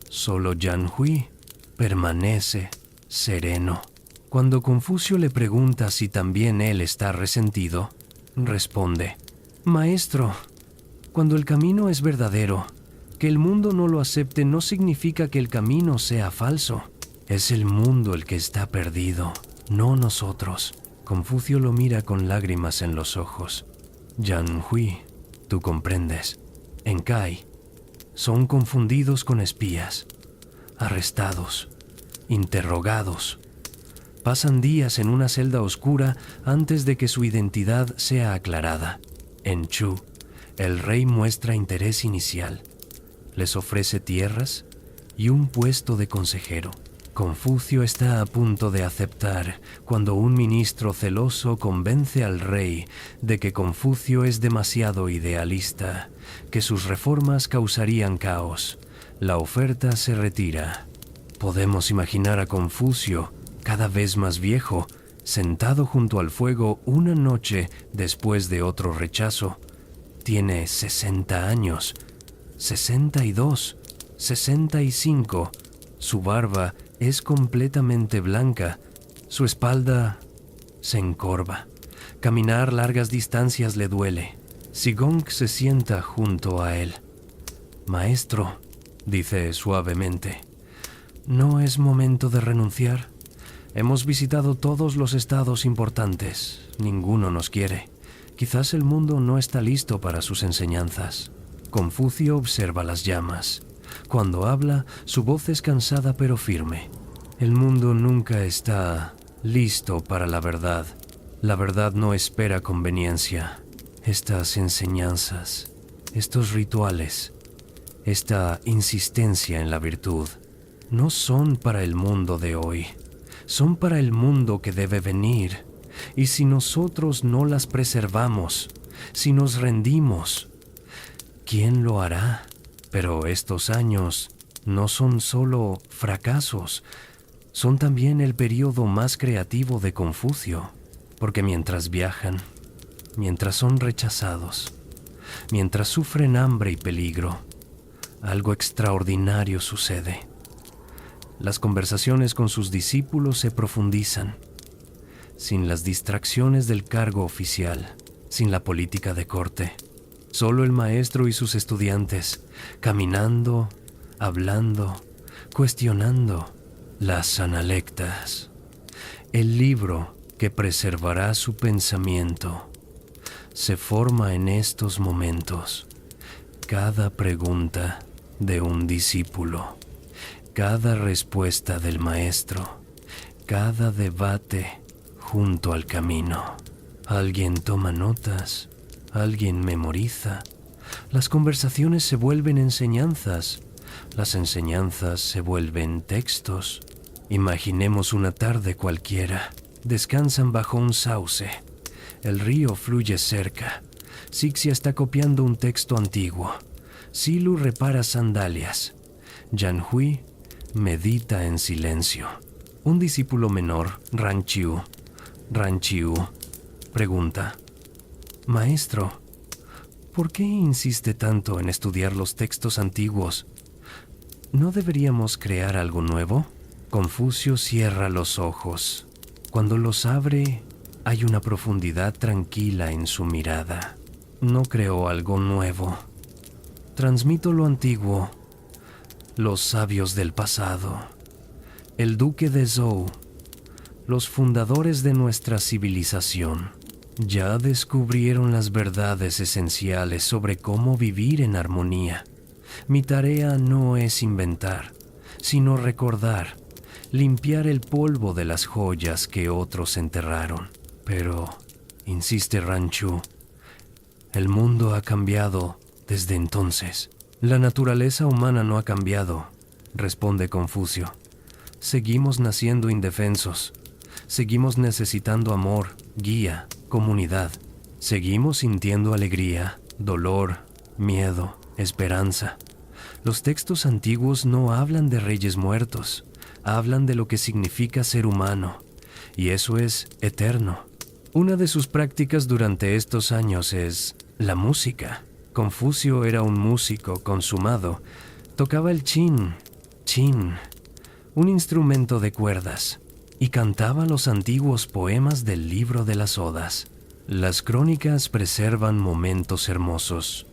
Solo Yan Hui permanece sereno. Cuando Confucio le pregunta si también él está resentido, responde: Maestro, cuando el camino es verdadero, que el mundo no lo acepte no significa que el camino sea falso. Es el mundo el que está perdido, no nosotros. Confucio lo mira con lágrimas en los ojos. Yan Hui, tú comprendes. En Kai, son confundidos con espías, arrestados, interrogados. Pasan días en una celda oscura antes de que su identidad sea aclarada. En Chu, el rey muestra interés inicial. Les ofrece tierras y un puesto de consejero. Confucio está a punto de aceptar cuando un ministro celoso convence al rey de que Confucio es demasiado idealista, que sus reformas causarían caos. La oferta se retira. Podemos imaginar a Confucio, cada vez más viejo, sentado junto al fuego una noche después de otro rechazo. Tiene 60 años, 62, 65. Su barba es completamente blanca. Su espalda se encorva. Caminar largas distancias le duele. Sigong se sienta junto a él. Maestro, dice suavemente, ¿no es momento de renunciar? Hemos visitado todos los estados importantes. Ninguno nos quiere. Quizás el mundo no está listo para sus enseñanzas. Confucio observa las llamas. Cuando habla, su voz es cansada pero firme. El mundo nunca está listo para la verdad. La verdad no espera conveniencia. Estas enseñanzas, estos rituales, esta insistencia en la virtud, no son para el mundo de hoy. Son para el mundo que debe venir. Y si nosotros no las preservamos, si nos rendimos, ¿quién lo hará? Pero estos años no son solo fracasos, son también el periodo más creativo de Confucio, porque mientras viajan, mientras son rechazados, mientras sufren hambre y peligro, algo extraordinario sucede. Las conversaciones con sus discípulos se profundizan, sin las distracciones del cargo oficial, sin la política de corte. Solo el maestro y sus estudiantes, caminando, hablando, cuestionando las analectas, el libro que preservará su pensamiento. Se forma en estos momentos cada pregunta de un discípulo, cada respuesta del maestro, cada debate junto al camino. Alguien toma notas, alguien memoriza. Las conversaciones se vuelven enseñanzas, las enseñanzas se vuelven textos. Imaginemos una tarde cualquiera. Descansan bajo un sauce. El río fluye cerca. Sixia está copiando un texto antiguo. Silu repara sandalias. Yan Hui medita en silencio. Un discípulo menor, Ran Chiu, pregunta: Maestro, ¿por qué insiste tanto en estudiar los textos antiguos? ¿No deberíamos crear algo nuevo? Confucio cierra los ojos. Cuando los abre, hay una profundidad tranquila en su mirada. No creo algo nuevo. Transmito lo antiguo, los sabios del pasado, el duque de Zhou, los fundadores de nuestra civilización. Ya descubrieron las verdades esenciales sobre cómo vivir en armonía. Mi tarea no es inventar, sino recordar, limpiar el polvo de las joyas que otros enterraron. Pero, insiste Ranchu, el mundo ha cambiado desde entonces. La naturaleza humana no ha cambiado, responde Confucio. Seguimos naciendo indefensos. Seguimos necesitando amor, guía, comunidad. Seguimos sintiendo alegría, dolor, miedo, esperanza. Los textos antiguos no hablan de reyes muertos, hablan de lo que significa ser humano, y eso es eterno. Una de sus prácticas durante estos años es la música. Confucio era un músico consumado. Tocaba el chin, un instrumento de cuerdas, y cantaba los antiguos poemas del libro de las Odas. Las crónicas preservan momentos hermosos.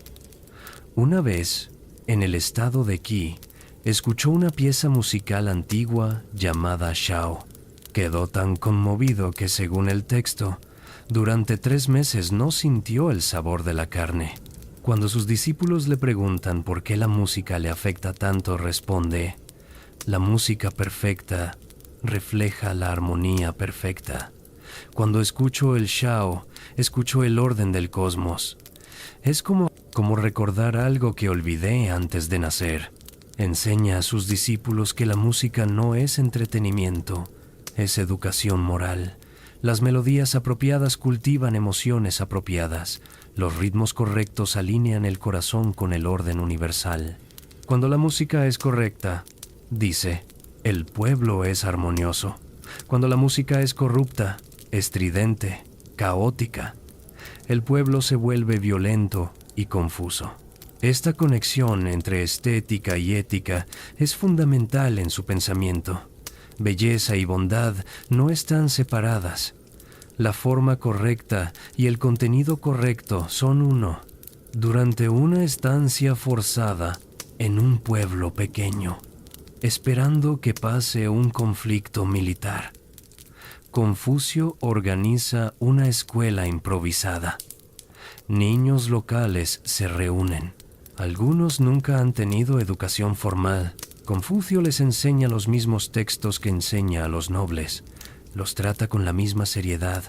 Una vez, en el estado de Qi, escuchó una pieza musical antigua llamada Shao. Quedó tan conmovido que, según el texto, durante 3 meses no sintió el sabor de la carne. Cuando sus discípulos le preguntan por qué la música le afecta tanto, responde: la música perfecta refleja la armonía perfecta. Cuando escucho el Shao, escucho el orden del cosmos. Es como recordar algo que olvidé antes de nacer. Enseña a sus discípulos que la música no es entretenimiento, es educación moral. Las melodías apropiadas cultivan emociones apropiadas. Los ritmos correctos alinean el corazón con el orden universal. Cuando la música es correcta, dice, el pueblo es armonioso. Cuando la música es corrupta, estridente, caótica, el pueblo se vuelve violento y confuso. Esta conexión entre estética y ética es fundamental en su pensamiento. Belleza y bondad no están separadas. La forma correcta y el contenido correcto son uno. Durante una estancia forzada en un pueblo pequeño, esperando que pase un conflicto militar, Confucio organiza una escuela improvisada. Niños locales se reúnen. Algunos nunca han tenido educación formal. Confucio les enseña los mismos textos que enseña a los nobles. Los trata con la misma seriedad,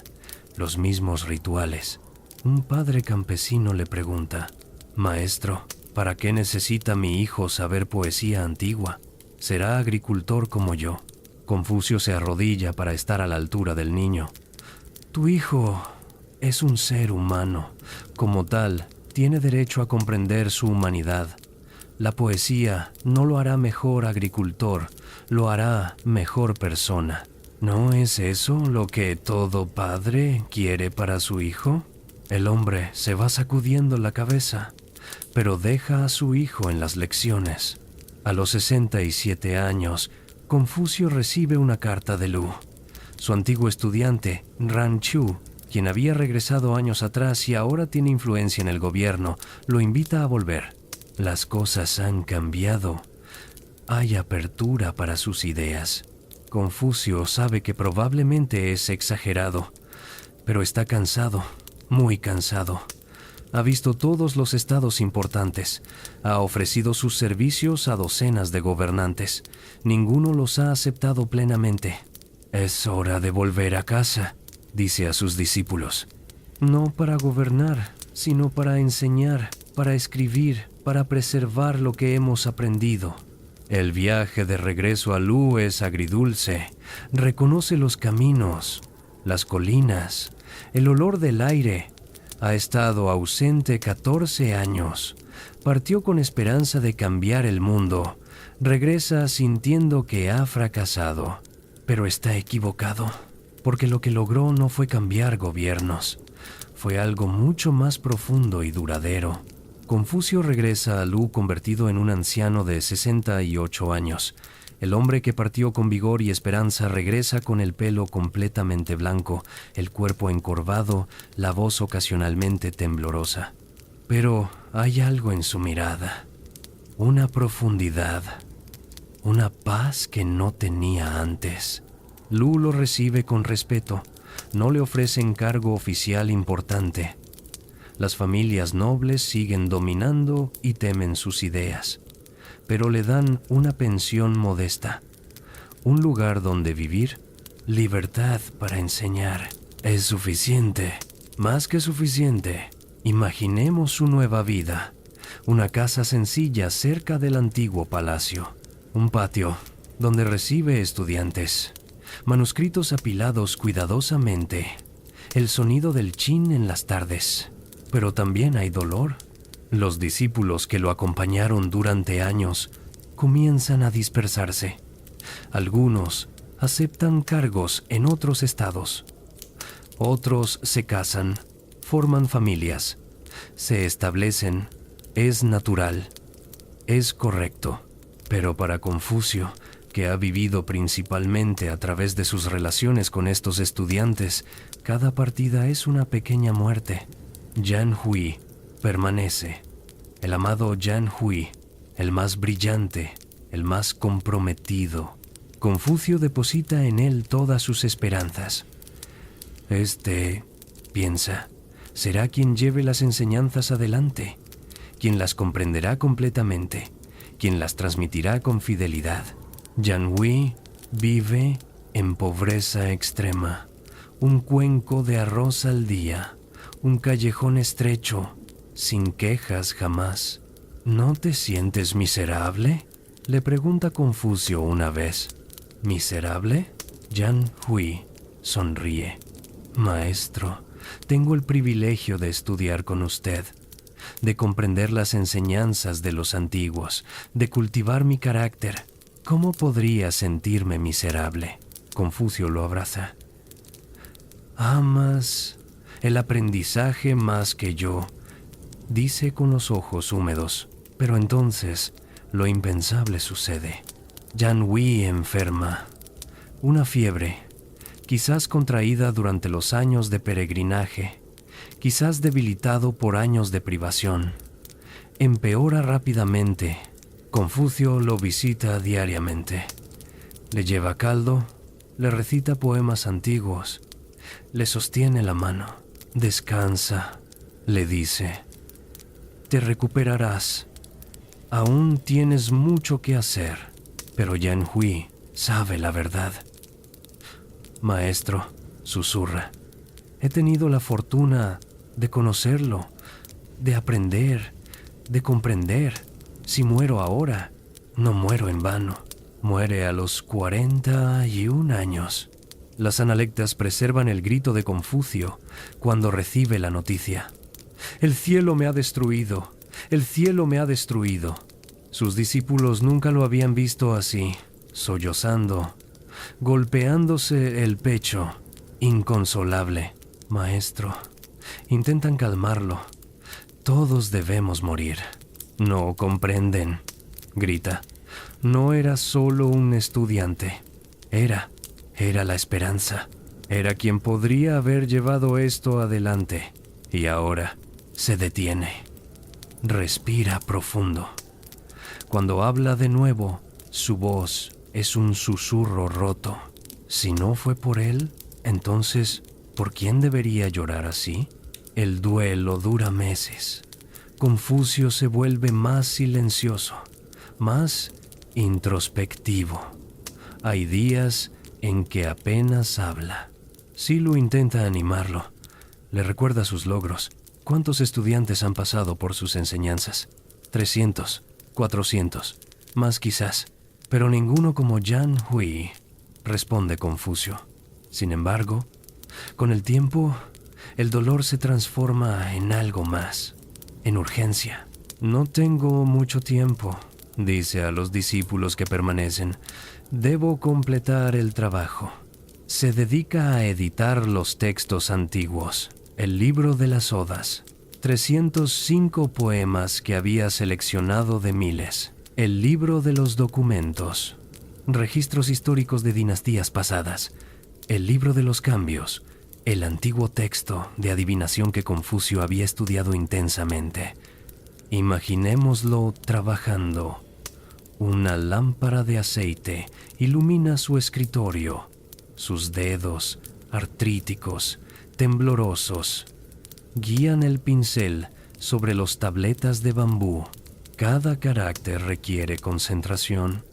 los mismos rituales. Un padre campesino le pregunta: «Maestro, ¿para qué necesita mi hijo saber poesía antigua? Será agricultor como yo». Confucio se arrodilla para estar a la altura del niño. «Tu hijo es un ser humano. Como tal, tiene derecho a comprender su humanidad. La poesía no lo hará mejor agricultor, lo hará mejor persona. ¿No es eso lo que todo padre quiere para su hijo?». El hombre se va sacudiendo la cabeza, pero deja a su hijo en las lecciones. A los 67 años, Confucio recibe una carta de Lu, su antiguo estudiante, Ran Chu, quien había regresado años atrás y ahora tiene influencia en el gobierno. Lo invita a volver. Las cosas han cambiado. Hay apertura para sus ideas. Confucio sabe que probablemente es exagerado, pero está cansado, muy cansado. Ha visto todos los estados importantes. Ha ofrecido sus servicios a docenas de gobernantes. Ninguno los ha aceptado plenamente. «Es hora de volver a casa», dice a sus discípulos. No para gobernar, sino para enseñar, para escribir, para preservar lo que hemos aprendido. El viaje de regreso a Lu es agridulce. Reconoce los caminos, las colinas, el olor del aire. Ha estado ausente 14 años. Partió con esperanza de cambiar el mundo. Regresa sintiendo que ha fracasado. Pero está equivocado, porque lo que logró no fue cambiar gobiernos. Fue algo mucho más profundo y duradero. Confucio regresa a Lu convertido en un anciano de 68 años. El hombre que partió con vigor y esperanza regresa con el pelo completamente blanco, el cuerpo encorvado, la voz ocasionalmente temblorosa. Pero hay algo en su mirada, una profundidad, una paz que no tenía antes. Lu lo recibe con respeto, no le ofrece encargo oficial importante. Las familias nobles siguen dominando y temen sus ideas, pero le dan una pensión modesta, un lugar donde vivir, libertad para enseñar. Es suficiente, más que suficiente. Imaginemos su nueva vida, una casa sencilla cerca del antiguo palacio, un patio donde recibe estudiantes, manuscritos apilados cuidadosamente, el sonido del chin en las tardes. Pero también hay dolor. Los discípulos que lo acompañaron durante años comienzan a dispersarse. Algunos aceptan cargos en otros estados. Otros se casan, forman familias, se establecen, es natural, es correcto. Pero para Confucio, que ha vivido principalmente a través de sus relaciones con estos estudiantes, cada partida es una pequeña muerte. Yan Hui permanece. El amado Yan Hui, el más brillante, el más comprometido. Confucio deposita en él todas sus esperanzas. Este, piensa, será quien lleve las enseñanzas adelante, quien las comprenderá completamente, quien las transmitirá con fidelidad. Yan Hui vive en pobreza extrema, un cuenco de arroz al día, un callejón estrecho, sin quejas jamás. ¿No te sientes miserable?, le pregunta Confucio una vez. ¿Miserable? Yan Hui sonríe. Maestro, tengo el privilegio de estudiar con usted, de comprender las enseñanzas de los antiguos, de cultivar mi carácter. ¿Cómo podría sentirme miserable? Confucio lo abraza. Amas el aprendizaje más que yo, dice con los ojos húmedos. Pero entonces lo impensable sucede. Yan Hui enferma. Una fiebre, quizás contraída durante los años de peregrinaje, quizás debilitado por años de privación. Empeora rápidamente. Confucio lo visita diariamente. Le lleva caldo, le recita poemas antiguos, le sostiene la mano. Descansa, le dice. Te recuperarás. Aún tienes mucho que hacer, pero Yan Hui sabe la verdad. Maestro, susurra, he tenido la fortuna de conocerlo, de aprender, de comprender. Si muero ahora, no muero en vano. Muere a los 41 años. Las analectas preservan el grito de Confucio cuando recibe la noticia. El cielo me ha destruido. El cielo me ha destruido. Sus discípulos nunca lo habían visto así, sollozando, golpeándose el pecho, inconsolable. Maestro, intentan calmarlo. Todos debemos morir. No comprenden, grita. No era solo un estudiante. Era la esperanza. Era quien podría haber llevado esto adelante. Y ahora se detiene. Respira profundo. Cuando habla de nuevo, su voz es un susurro roto. Si no fue por él, entonces, ¿por quién debería llorar así? El duelo dura meses. Confucio se vuelve más silencioso, más introspectivo. Hay días en que apenas habla. Silo intenta animarlo. Le recuerda sus logros. ¿Cuántos estudiantes han pasado por sus enseñanzas? 300, 400, más quizás. Pero ninguno como Yan Hui, responde Confucio. Sin embargo, con el tiempo, el dolor se transforma en algo más, en urgencia. No tengo mucho tiempo, dice a los discípulos que permanecen. Debo completar el trabajo. Se dedica a editar los textos antiguos. El libro de las Odas, 305 poemas que había seleccionado de miles. El libro de los documentos, registros históricos de dinastías pasadas. El libro de los cambios, el antiguo texto de adivinación que Confucio había estudiado intensamente. Imaginémoslo trabajando. Una lámpara de aceite ilumina su escritorio. Sus dedos, artríticos, temblorosos, guían el pincel sobre los tabletas de bambú. Cada carácter requiere concentración,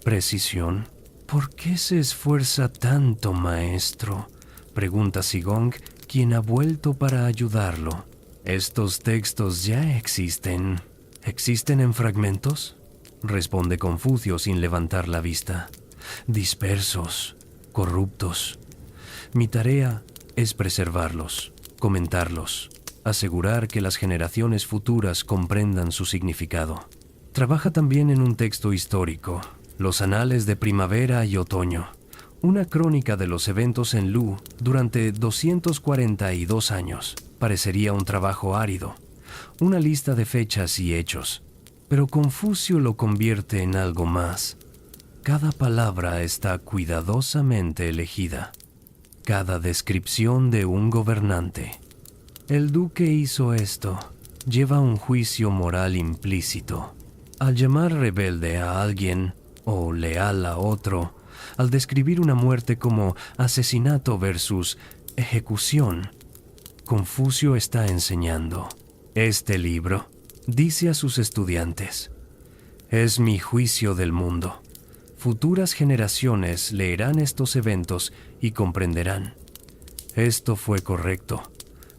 precisión. ¿Por qué se esfuerza tanto, maestro?, pregunta Zigong, quien ha vuelto para ayudarlo. Estos textos ya existen. ¿Existen en fragmentos?, responde Confucio sin levantar la vista. Dispersos, corruptos. Mi tarea es preservarlos, comentarlos, asegurar que las generaciones futuras comprendan su significado. Trabaja también en un texto histórico, Los anales de primavera y otoño, una crónica de los eventos en Lu durante 242 años. Parecería un trabajo árido, una lista de fechas y hechos, pero Confucio lo convierte en algo más. Cada palabra está cuidadosamente elegida, cada descripción de un gobernante. El duque hizo esto, lleva un juicio moral implícito. Al llamar rebelde a alguien o leal a otro, al describir una muerte como asesinato versus ejecución, Confucio está enseñando. Este libro, dice a sus estudiantes, es mi juicio del mundo. Futuras generaciones leerán estos eventos y comprenderán. Esto fue correcto,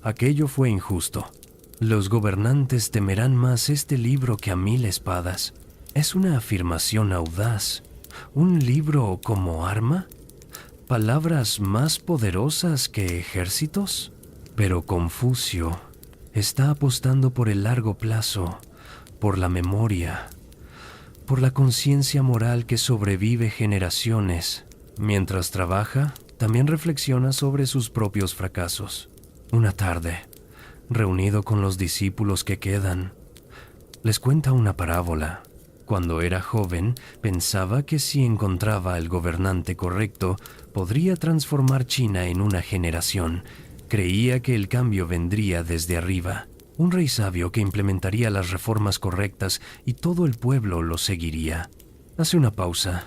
aquello fue injusto. Los gobernantes temerán más este libro que a 1000 espadas. Es una afirmación audaz. ¿Un libro como arma? ¿Palabras más poderosas que ejércitos? Pero Confucio está apostando por el largo plazo, por la memoria, por la conciencia moral que sobrevive generaciones. Mientras trabaja, también reflexiona sobre sus propios fracasos. Una tarde, reunido con los discípulos que quedan, les cuenta una parábola. Cuando era joven, pensaba que si encontraba al gobernante correcto, podría transformar China en una generación. Creía que el cambio vendría desde arriba. Un rey sabio que implementaría las reformas correctas y todo el pueblo lo seguiría. Hace una pausa.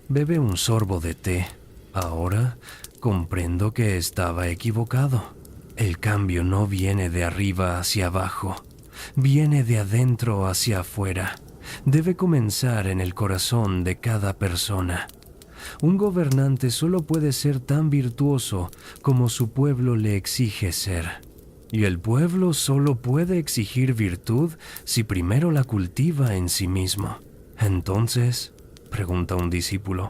Bebe un sorbo de té. Ahora comprendo que estaba equivocado. El cambio no viene de arriba hacia abajo. Viene de adentro hacia afuera. Debe comenzar en el corazón de cada persona. Un gobernante solo puede ser tan virtuoso como su pueblo le exige ser. Y el pueblo solo puede exigir virtud si primero la cultiva en sí mismo. Entonces, pregunta un discípulo,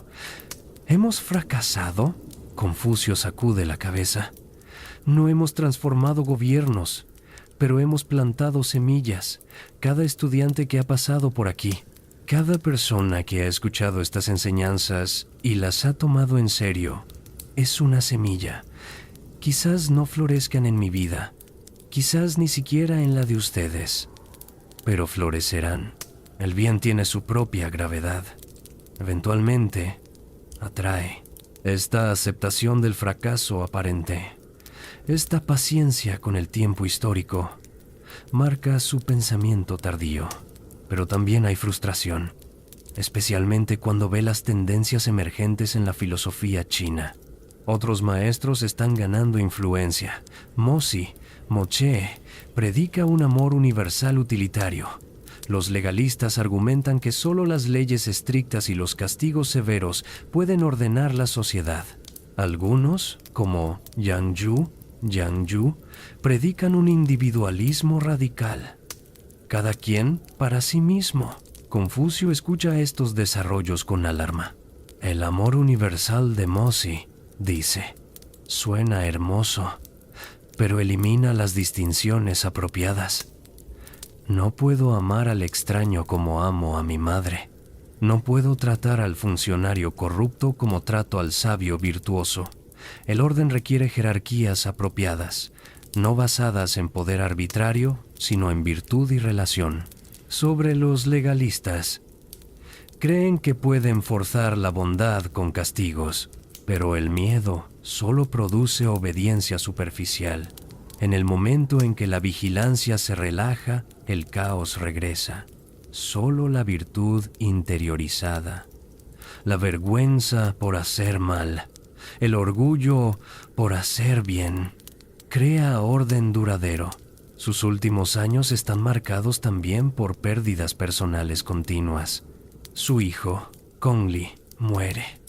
¿hemos fracasado? Confucio sacude la cabeza. No hemos transformado gobiernos, pero hemos plantado semillas. Cada estudiante que ha pasado por aquí, cada persona que ha escuchado estas enseñanzas y las ha tomado en serio, es una semilla. Quizás no florezcan en mi vida, quizás ni siquiera en la de ustedes, pero florecerán. El bien tiene su propia gravedad. Eventualmente, atrae. Esta aceptación del fracaso aparente, esta paciencia con el tiempo histórico, marca su pensamiento tardío. Pero también hay frustración, especialmente cuando ve las tendencias emergentes en la filosofía china. Otros maestros están ganando influencia. Moche predica un amor universal utilitario. Los legalistas argumentan que solo las leyes estrictas y los castigos severos pueden ordenar la sociedad. Algunos, como Yang Yu, predican un individualismo radical. Cada quien para sí mismo. Confucio escucha estos desarrollos con alarma. El amor universal de Mozi, dice, suena hermoso, pero elimina las distinciones apropiadas. No puedo amar al extraño como amo a mi madre. No puedo tratar al funcionario corrupto como trato al sabio virtuoso. El orden requiere jerarquías apropiadas, no basadas en poder arbitrario, sino en virtud y relación. Sobre los legalistas, creen que pueden forzar la bondad con castigos, pero el miedo solo produce obediencia superficial. En el momento en que la vigilancia se relaja, el caos regresa. Solo la virtud interiorizada, la vergüenza por hacer mal, el orgullo por hacer bien, crea orden duradero. Sus últimos años están marcados también por pérdidas personales continuas. Su hijo, Gongli, muere.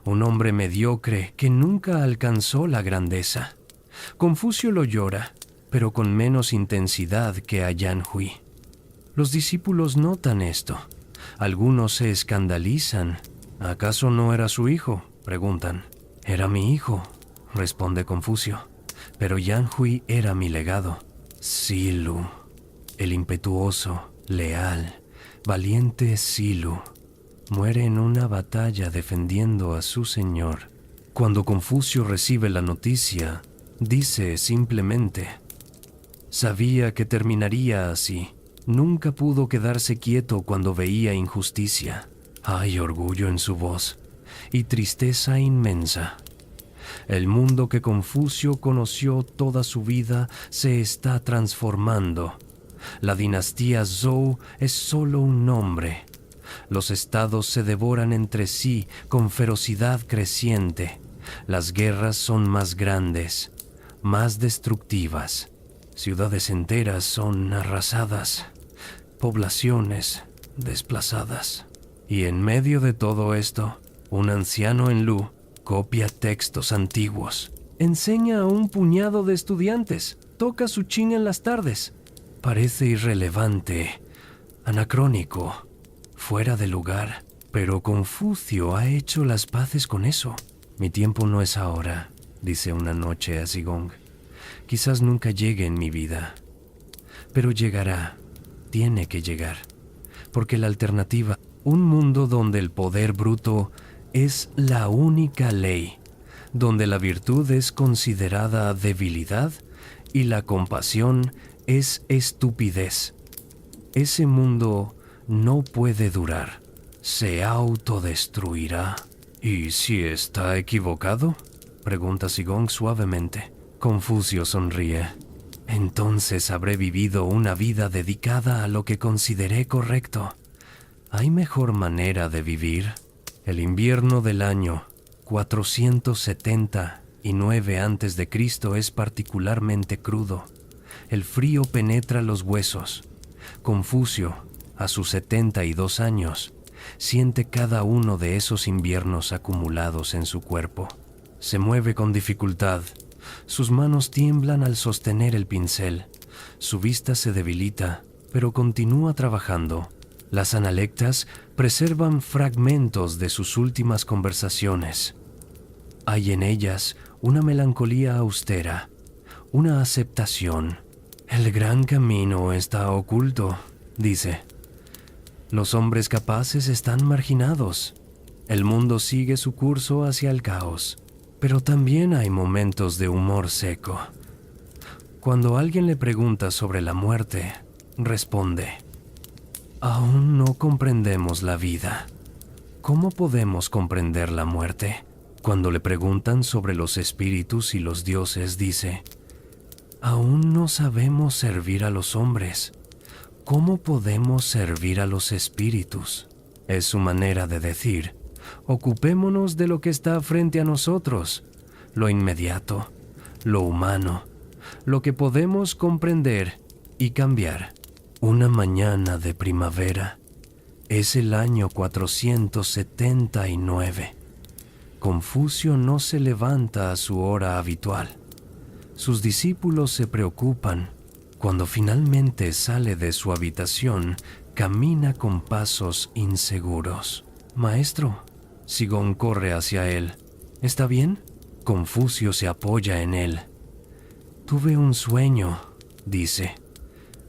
Un hombre mediocre que nunca alcanzó la grandeza. Confucio lo llora, pero con menos intensidad que a Yan Hui. Los discípulos notan esto. Algunos se escandalizan. ¿Acaso no era su hijo?, preguntan. Era mi hijo, responde Confucio, pero Yan Hui era mi legado. El impetuoso, leal, valiente Silu. Muere en una batalla defendiendo a su señor. Cuando Confucio recibe la noticia, dice simplemente: sabía que terminaría así. Nunca pudo quedarse quieto cuando veía injusticia. Hay orgullo en su voz y tristeza inmensa. El mundo que Confucio conoció toda su vida se está transformando. La dinastía Zhou es solo un nombre. Los estados se devoran entre sí con ferocidad creciente. Las guerras son más grandes, más destructivas. Ciudades enteras son arrasadas, poblaciones desplazadas. Y en medio de todo esto, un anciano en Lu copia textos antiguos. Enseña a un puñado de estudiantes. Toca su chin en las tardes. Parece irrelevante, anacrónico, fuera de lugar. Pero Confucio ha hecho las paces con eso. Mi tiempo no es ahora, dice una noche a Zigong. Quizás nunca llegue en mi vida. Pero llegará. Tiene que llegar. Porque la alternativa, un mundo donde el poder bruto es la única ley, donde la virtud es considerada debilidad y la compasión es estupidez. Ese mundo no puede durar, se autodestruirá. ¿Y si está equivocado?, pregunta Zigong suavemente. Confucio sonríe. Entonces habré vivido una vida dedicada a lo que consideré correcto. ¿Hay mejor manera de vivir? El invierno del año 479 a.C. es particularmente crudo. El frío penetra los huesos. Confucio, a sus 72 años, siente cada uno de esos inviernos acumulados en su cuerpo. Se mueve con dificultad. Sus manos tiemblan al sostener el pincel. Su vista se debilita, pero continúa trabajando. Las analectas preservan fragmentos de sus últimas conversaciones. Hay en ellas una melancolía austera, una aceptación. El gran camino está oculto, dice. Los hombres capaces están marginados. El mundo sigue su curso hacia el caos. Pero también hay momentos de humor seco. Cuando alguien le pregunta sobre la muerte, responde: aún no comprendemos la vida. ¿Cómo podemos comprender la muerte? Cuando le preguntan sobre los espíritus y los dioses, dice: aún no sabemos servir a los hombres. ¿Cómo podemos servir a los espíritus? Es su manera de decir: ocupémonos de lo que está frente a nosotros, lo inmediato, lo humano, lo que podemos comprender y cambiar. Una mañana de primavera. Es el año 479. Confucio no se levanta a su hora habitual. Sus discípulos se preocupan. Cuando finalmente sale de su habitación, camina con pasos inseguros. Maestro, Zigong corre hacia él. ¿Está bien? Confucio se apoya en él. Tuve un sueño, dice.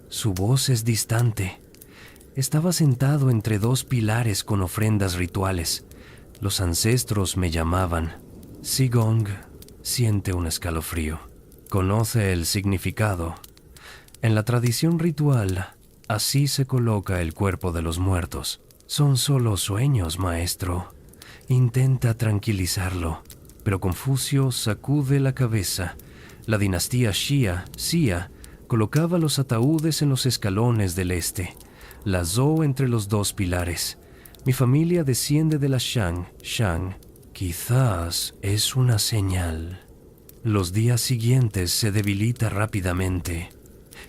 Su voz es distante. Estaba sentado entre dos pilares con ofrendas rituales. Los ancestros me llamaban. Zigong siente un escalofrío. Conoce el significado. En la tradición ritual, así se coloca el cuerpo de los muertos. Son solo sueños, maestro. Intenta tranquilizarlo, pero Confucio sacude la cabeza. La dinastía Xia colocaba los ataúdes en los escalones del este, la Zhou entre los dos pilares. Mi familia desciende de la Shang. Quizás es una señal. Los días siguientes se debilita rápidamente.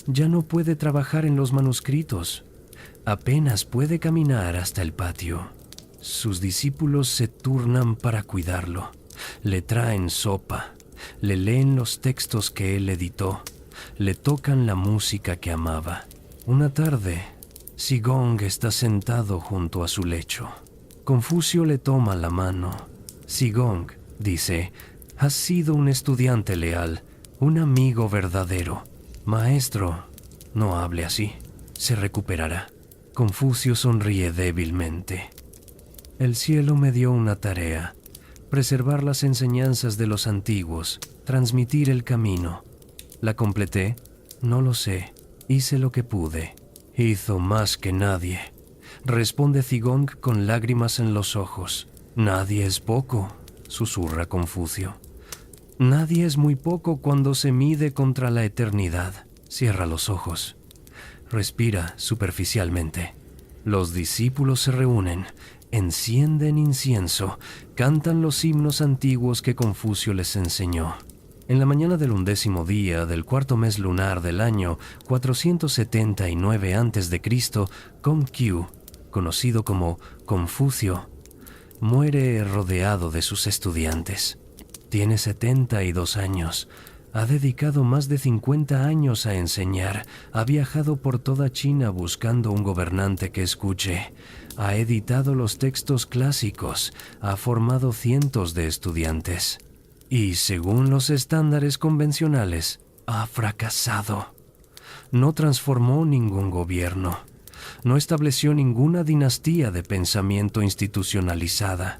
Ya no puede trabajar en los manuscritos. Apenas puede caminar hasta el patio. Sus discípulos se turnan para cuidarlo. Le traen sopa, le leen los textos que él editó, le tocan la música que amaba. Una tarde, Zigong está sentado junto a su lecho. Confucio le toma la mano. Zigong, dice, has sido un estudiante leal, un amigo verdadero. Maestro, no hable así, se recuperará. Confucio sonríe débilmente. El cielo me dio una tarea: preservar las enseñanzas de los antiguos, transmitir el camino. ¿La completé? No lo sé. Hice lo que pude. Hizo más que nadie, responde Zigong con lágrimas en los ojos. Nadie es poco, susurra Confucio. Nadie es muy poco cuando se mide contra la eternidad. Cierra los ojos. Respira superficialmente. Los discípulos se reúnen, encienden incienso, cantan los himnos antiguos que Confucio les enseñó. En la mañana del 11º día del cuarto mes lunar del año 479 a.C., Kong-Qiu, conocido como Confucio, muere rodeado de sus estudiantes. Tiene 72 años. Ha dedicado más de 50 años a enseñar. Ha viajado por toda China buscando un gobernante que escuche. Ha editado los textos clásicos. Ha formado cientos de estudiantes. Y, según los estándares convencionales, ha fracasado. No transformó ningún gobierno. No estableció ninguna dinastía de pensamiento institucionalizada.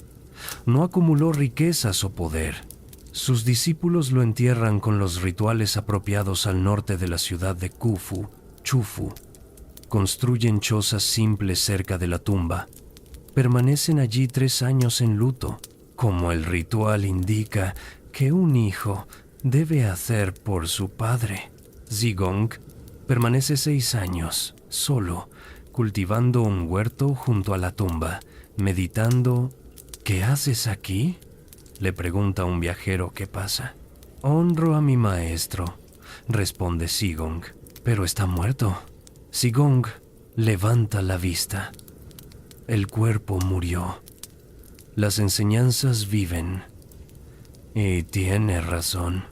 No acumuló riquezas o poder. Sus discípulos lo entierran con los rituales apropiados al norte de la ciudad de Khufu, Chufu. Construyen chozas simples cerca de la tumba. Permanecen allí 3 años en luto, como el ritual indica que un hijo debe hacer por su padre. Zigong permanece 6 años, solo, cultivando un huerto junto a la tumba, meditando. ¿Qué haces aquí?, le pregunta un viajero que pasa. Honro a mi maestro, responde Zigong, pero está muerto. Zigong levanta la vista. El cuerpo murió. Las enseñanzas viven. Y tiene razón,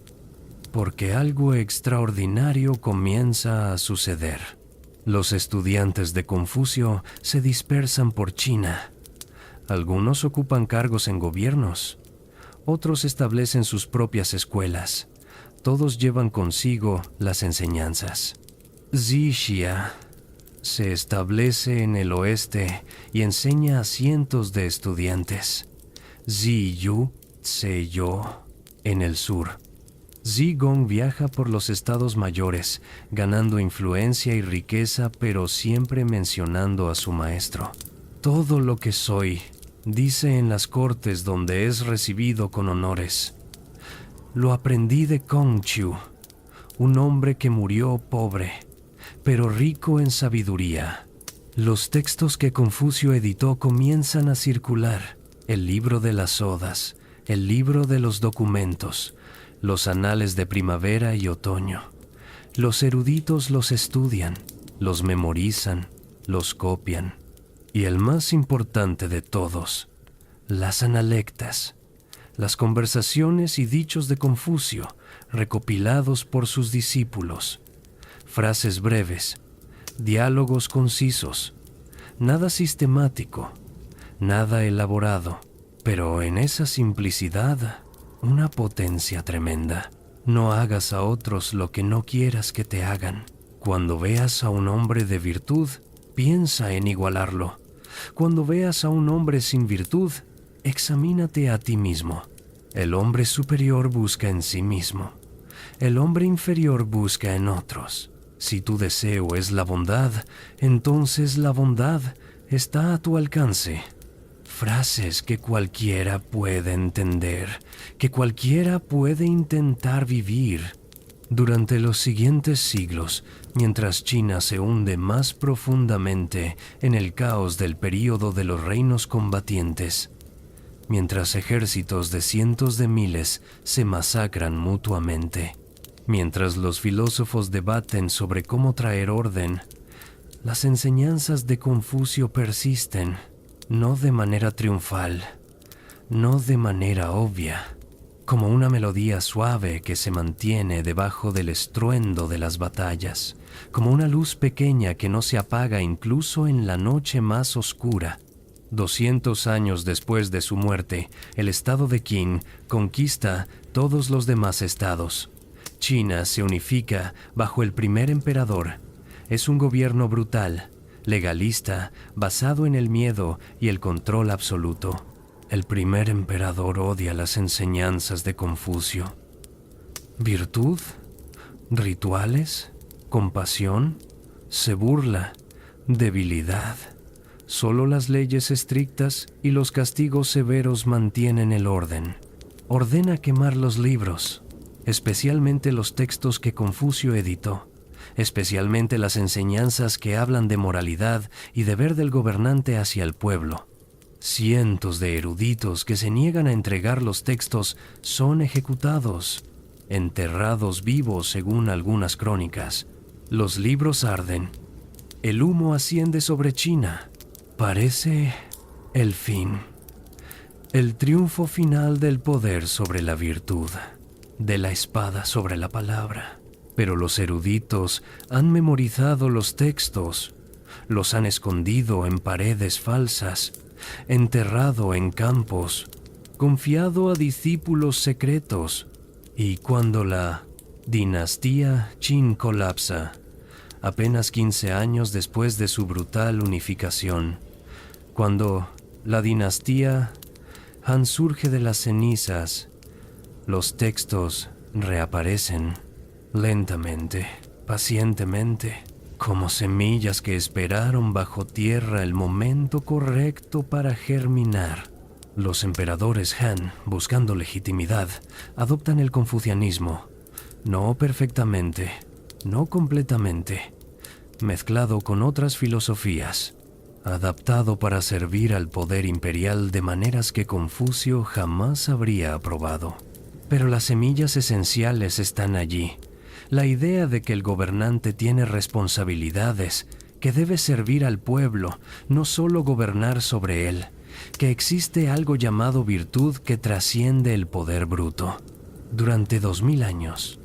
porque algo extraordinario comienza a suceder. Los estudiantes de Confucio se dispersan por China. Algunos ocupan cargos en gobiernos. Otros establecen sus propias escuelas. Todos llevan consigo las enseñanzas. Zixia se establece en el oeste y enseña a cientos de estudiantes. Ziyu Tseyo en el sur. Zigong viaja por los estados mayores, ganando influencia y riqueza, pero siempre mencionando a su maestro. Todo lo que soy, dice en las cortes donde es recibido con honores. Lo aprendí de Kongqiu, un hombre que murió pobre, pero rico en sabiduría. Los textos que Confucio editó comienzan a circular: el libro de las odas, el libro de los documentos, los anales de primavera y otoño. Los eruditos los estudian, los memorizan, los copian. Y el más importante de todos, las analectas, las conversaciones y dichos de Confucio, recopilados por sus discípulos. Frases breves, diálogos concisos, nada sistemático, nada elaborado, pero en esa simplicidad, una potencia tremenda. No hagas a otros lo que no quieras que te hagan. Cuando veas a un hombre de virtud, piensa en igualarlo. Cuando veas a un hombre sin virtud, examínate a ti mismo. El hombre superior busca en sí mismo. El hombre inferior busca en otros. Si tu deseo es la bondad, entonces la bondad está a tu alcance. Frases que cualquiera puede entender, que cualquiera puede intentar vivir. Durante los siguientes siglos, mientras China se hunde más profundamente en el caos del período de los reinos combatientes, mientras ejércitos de cientos de miles se masacran mutuamente, mientras los filósofos debaten sobre cómo traer orden, las enseñanzas de Confucio persisten, no de manera triunfal, no de manera obvia, como una melodía suave que se mantiene debajo del estruendo de las batallas, como una luz pequeña que no se apaga incluso en la noche más oscura. 200 años después de su muerte, el estado de Qin conquista todos los demás estados. China se unifica bajo el primer emperador. Es un gobierno brutal. legalista, basado en el miedo y el control absoluto. El primer emperador odia las enseñanzas de Confucio. ¿Virtud? ¿Rituales? ¿Compasión? Se burla. Debilidad. Solo las leyes estrictas y los castigos severos mantienen el orden. Ordena quemar los libros, especialmente los textos que Confucio editó, especialmente las enseñanzas que hablan de moralidad y deber del gobernante hacia el pueblo. Cientos de eruditos que se niegan a entregar los textos son ejecutados, enterrados vivos según algunas crónicas. Los libros arden. El humo asciende sobre China. Parece el fin. El triunfo final del poder sobre la virtud, de la espada sobre la palabra. Pero los eruditos han memorizado los textos, los han escondido en paredes falsas, enterrado en campos, confiado a discípulos secretos. Y cuando la dinastía Qin colapsa, apenas 15 años después de su brutal unificación, cuando la dinastía Han surge de las cenizas, los textos reaparecen lentamente, pacientemente, como semillas que esperaron bajo tierra el momento correcto para germinar. Los emperadores Han, buscando legitimidad, adoptan el confucianismo, no perfectamente, no completamente, mezclado con otras filosofías, adaptado para servir al poder imperial de maneras que Confucio jamás habría aprobado. Pero las semillas esenciales están allí. La idea de que el gobernante tiene responsabilidades, que debe servir al pueblo, no solo gobernar sobre él, que existe algo llamado virtud que trasciende el poder bruto. Durante 2000 años,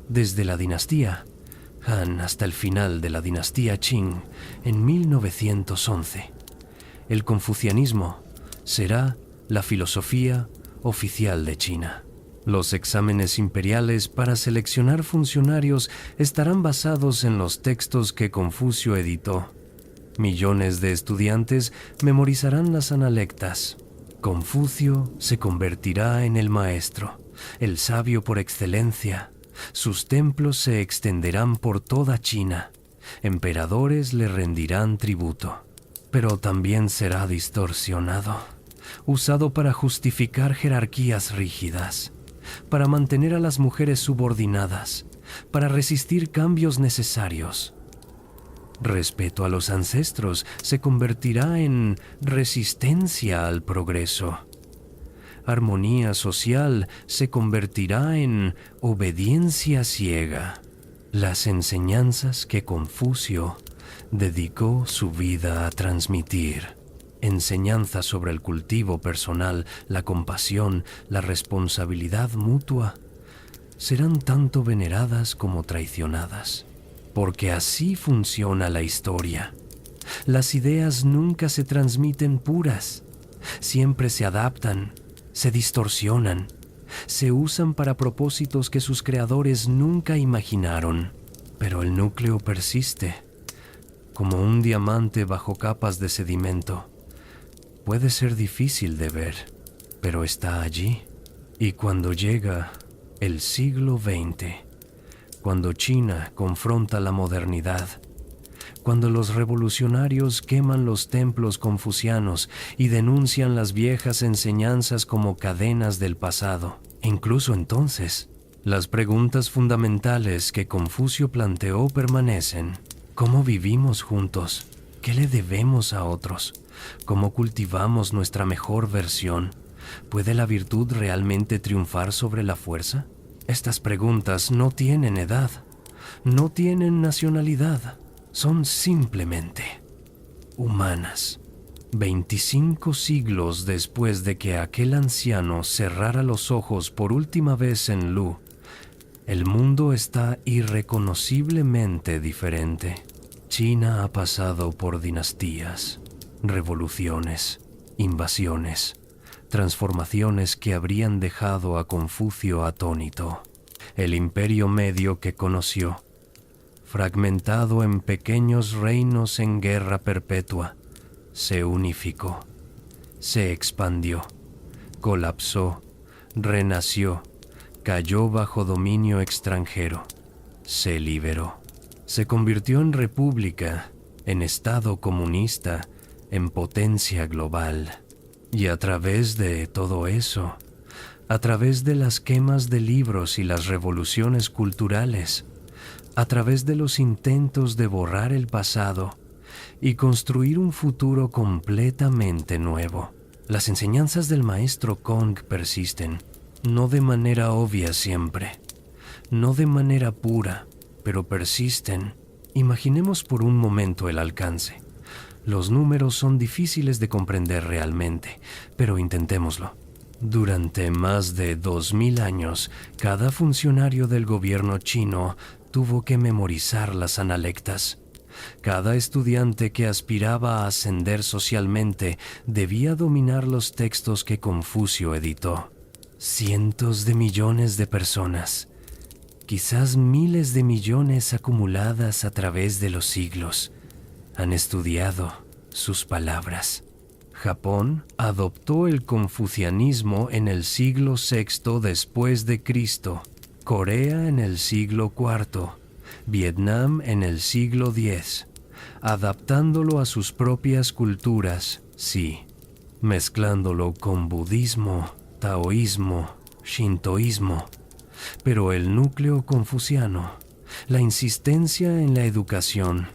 desde la dinastía Han hasta el final de la dinastía Qing en 1911, el confucianismo será la filosofía oficial de China. Los exámenes imperiales para seleccionar funcionarios estarán basados en los textos que Confucio editó. Millones de estudiantes memorizarán las analectas. Confucio se convertirá en el maestro, el sabio por excelencia. Sus templos se extenderán por toda China. Emperadores le rendirán tributo. Pero también será distorsionado, usado para justificar jerarquías rígidas, para mantener a las mujeres subordinadas, para resistir cambios necesarios. Respeto a los ancestros se convertirá en resistencia al progreso. Armonía social se convertirá en obediencia ciega. Las enseñanzas que Confucio dedicó su vida a transmitir. Enseñanzas sobre el cultivo personal, la compasión, la responsabilidad mutua, serán tanto veneradas como traicionadas. Porque así funciona la historia. Las ideas nunca se transmiten puras. Siempre se adaptan, se distorsionan, se usan para propósitos que sus creadores nunca imaginaron. Pero el núcleo persiste, como un diamante bajo capas de sedimento. Puede ser difícil de ver, pero está allí. Y cuando llega el siglo XX, cuando China confronta la modernidad, cuando los revolucionarios queman los templos confucianos y denuncian las viejas enseñanzas como cadenas del pasado, incluso entonces, las preguntas fundamentales que Confucio planteó permanecen. ¿Cómo vivimos juntos? ¿Qué le debemos a otros? ¿Cómo cultivamos nuestra mejor versión? ¿Puede la virtud realmente triunfar sobre la fuerza? Estas preguntas no tienen edad, no tienen nacionalidad, son simplemente humanas. 25 siglos después de que aquel anciano cerrara los ojos por última vez en Lu, el mundo está irreconociblemente diferente. China ha pasado por dinastías, revoluciones, invasiones, transformaciones que habrían dejado a Confucio atónito. El imperio medio que conoció fragmentado en pequeños reinos en guerra perpetua, se unificó, se expandió, colapsó, renació, cayó bajo dominio extranjero, se liberó, se convirtió en república, en estado comunista, en potencia global. Y a través de todo eso, a través de las quemas de libros y las revoluciones culturales, a través de los intentos de borrar el pasado y construir un futuro completamente nuevo, las enseñanzas del maestro Kong persisten, no de manera obvia siempre, no de manera pura, pero persisten. Imaginemos por un momento el alcance. Los números son difíciles de comprender realmente, pero intentémoslo. Durante más de 2000 años, cada funcionario del gobierno chino tuvo que memorizar las analectas. Cada estudiante que aspiraba a ascender socialmente debía dominar los textos que Confucio editó. Cientos de millones de personas, quizás miles de millones acumuladas a través de los siglos, han estudiado sus palabras. Japón adoptó el confucianismo en el siglo VI después de Cristo, Corea en el siglo IV, Vietnam en el siglo X, adaptándolo a sus propias culturas, sí, mezclándolo con budismo, taoísmo, shintoísmo, pero el núcleo confuciano, la insistencia en la educación,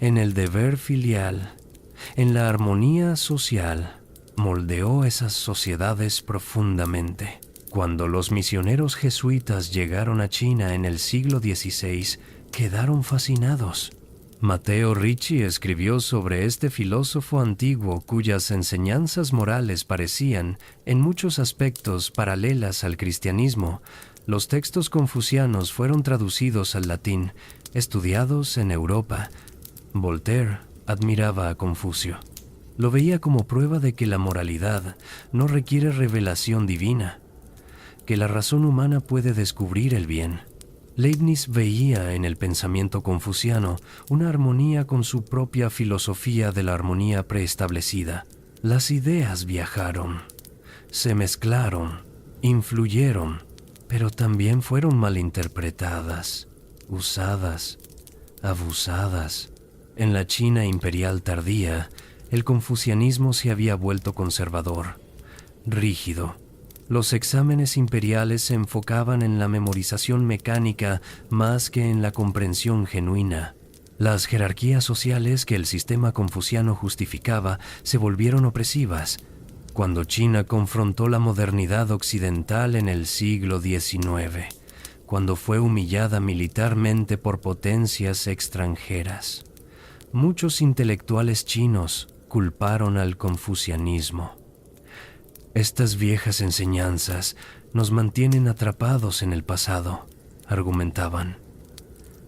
en el deber filial, en la armonía social, moldeó esas sociedades profundamente. Cuando los misioneros jesuitas llegaron a China en el siglo XVI, quedaron fascinados. Matteo Ricci escribió sobre este filósofo antiguo cuyas enseñanzas morales parecían, en muchos aspectos, paralelas al cristianismo. Los textos confucianos fueron traducidos al latín, estudiados en Europa. Voltaire admiraba a Confucio. Lo veía como prueba de que la moralidad no requiere revelación divina, que la razón humana puede descubrir el bien. Leibniz veía en el pensamiento confuciano una armonía con su propia filosofía de la armonía preestablecida. Las ideas viajaron, se mezclaron, influyeron, pero también fueron malinterpretadas, usadas, abusadas. En la China imperial tardía, el confucianismo se había vuelto conservador, rígido. Los exámenes imperiales se enfocaban en la memorización mecánica más que en la comprensión genuina. Las jerarquías sociales que el sistema confuciano justificaba se volvieron opresivas. Cuando China confrontó la modernidad occidental en el siglo XIX, cuando fue humillada militarmente por potencias extranjeras, muchos intelectuales chinos culparon al confucianismo. Estas viejas enseñanzas nos mantienen atrapados en el pasado, argumentaban.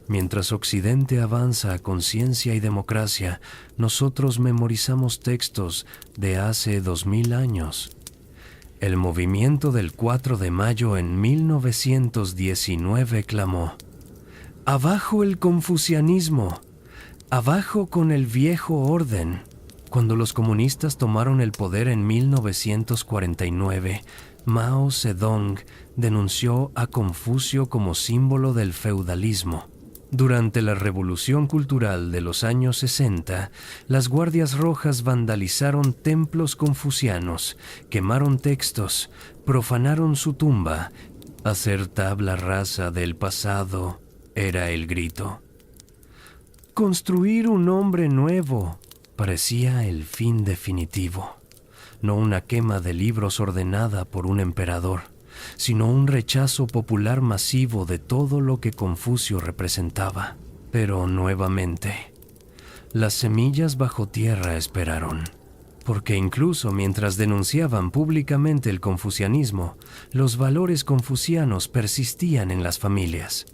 Mientras Occidente avanza a conciencia y democracia, nosotros memorizamos textos de hace 2000 años. El movimiento del 4 de mayo en 1919 clamó: ¡abajo el confucianismo! ¡Abajo con el viejo orden! Cuando los comunistas tomaron el poder en 1949, Mao Zedong denunció a Confucio como símbolo del feudalismo. Durante la Revolución Cultural de los años 60, las Guardias Rojas vandalizaron templos confucianos, quemaron textos, profanaron su tumba. Hacer tabla rasa del pasado era el grito. Construir un hombre nuevo parecía el fin definitivo, no una quema de libros ordenada por un emperador, sino un rechazo popular masivo de todo lo que Confucio representaba. Pero nuevamente, las semillas bajo tierra esperaron, porque incluso mientras denunciaban públicamente el confucianismo, los valores confucianos persistían en las familias,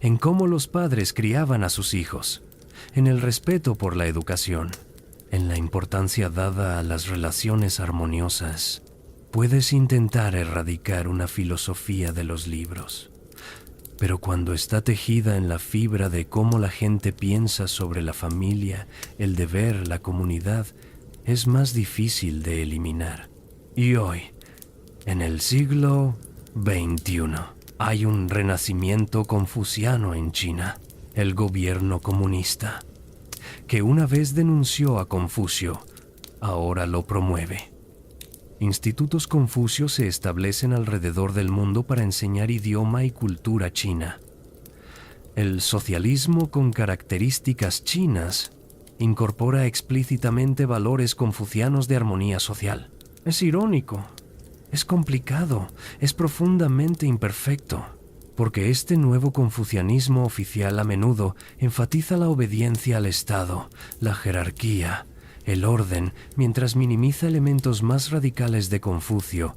en cómo los padres criaban a sus hijos, en el respeto por la educación, en la importancia dada a las relaciones armoniosas. Puedes intentar erradicar una filosofía de los libros, pero cuando está tejida en la fibra de cómo la gente piensa sobre la familia, el deber, la comunidad, es más difícil de eliminar. Y hoy, en el siglo XXI, hay un renacimiento confuciano en China, el gobierno comunista, que una vez denunció a Confucio, ahora lo promueve. Institutos Confucio se establecen alrededor del mundo para enseñar idioma y cultura china. El socialismo con características chinas incorpora explícitamente valores confucianos de armonía social. Es irónico, es complicado, es profundamente imperfecto, porque este nuevo confucianismo oficial a menudo enfatiza la obediencia al Estado, la jerarquía, el orden, mientras minimiza elementos más radicales de Confucio,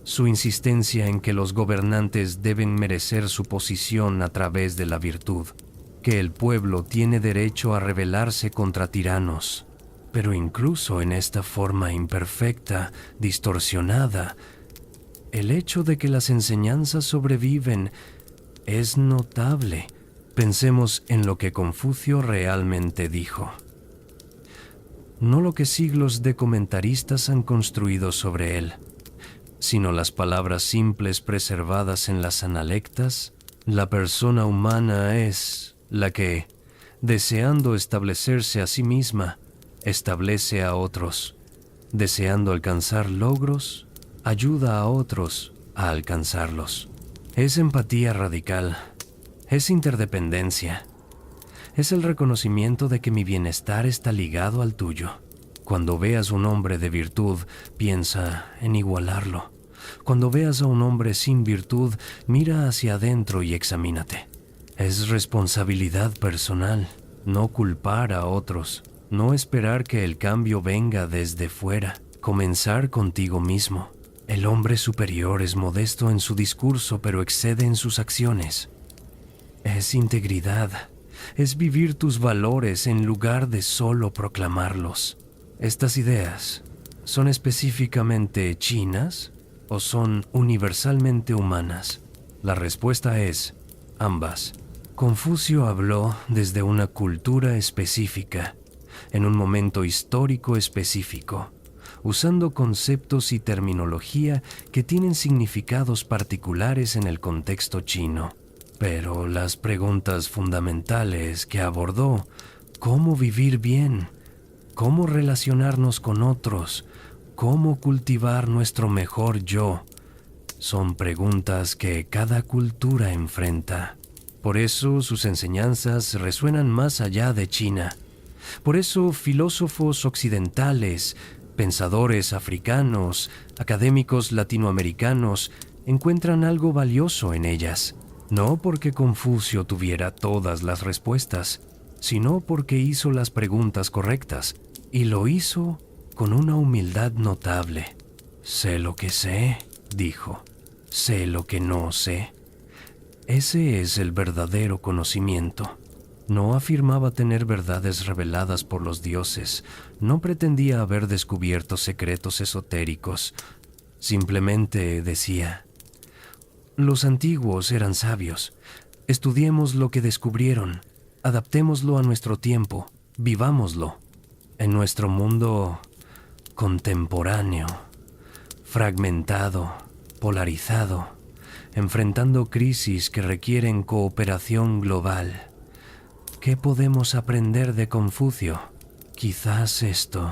su insistencia en que los gobernantes deben merecer su posición a través de la virtud, que el pueblo tiene derecho a rebelarse contra tiranos. Pero incluso en esta forma imperfecta, distorsionada, el hecho de que las enseñanzas sobreviven es notable. Pensemos en lo que Confucio realmente dijo. No lo que siglos de comentaristas han construido sobre él, sino las palabras simples preservadas en las analectas. La persona humana es la que, deseando establecerse a sí misma, establece a otros. Deseando alcanzar logros, ayuda a otros a alcanzarlos. Es empatía radical, es interdependencia. Es el reconocimiento de que mi bienestar está ligado al tuyo. Cuando veas un hombre de virtud, piensa en igualarlo. Cuando veas a un hombre sin virtud, mira hacia adentro y examínate. Es responsabilidad personal, no culpar a otros, no esperar que el cambio venga desde fuera, comenzar contigo mismo. El hombre superior es modesto en su discurso, pero excede en sus acciones. Es integridad. Es vivir tus valores en lugar de solo proclamarlos. ¿Estas ideas son específicamente chinas o son universalmente humanas? La respuesta es ambas. Confucio habló desde una cultura específica, en un momento histórico específico, usando conceptos y terminología que tienen significados particulares en el contexto chino. Pero las preguntas fundamentales que abordó, cómo vivir bien, cómo relacionarnos con otros, cómo cultivar nuestro mejor yo, son preguntas que cada cultura enfrenta. Por eso sus enseñanzas resuenan más allá de China. Por eso filósofos occidentales, pensadores africanos, académicos latinoamericanos encuentran algo valioso en ellas. No porque Confucio tuviera todas las respuestas, sino porque hizo las preguntas correctas, y lo hizo con una humildad notable. Sé lo que sé, dijo. Sé lo que no sé. Ese es el verdadero conocimiento. No afirmaba tener verdades reveladas por los dioses, no pretendía haber descubierto secretos esotéricos. Simplemente decía: los antiguos eran sabios. Estudiemos lo que descubrieron, adaptémoslo a nuestro tiempo, vivámoslo. En nuestro mundo contemporáneo, fragmentado, polarizado, enfrentando crisis que requieren cooperación global, ¿qué podemos aprender de Confucio? Quizás esto,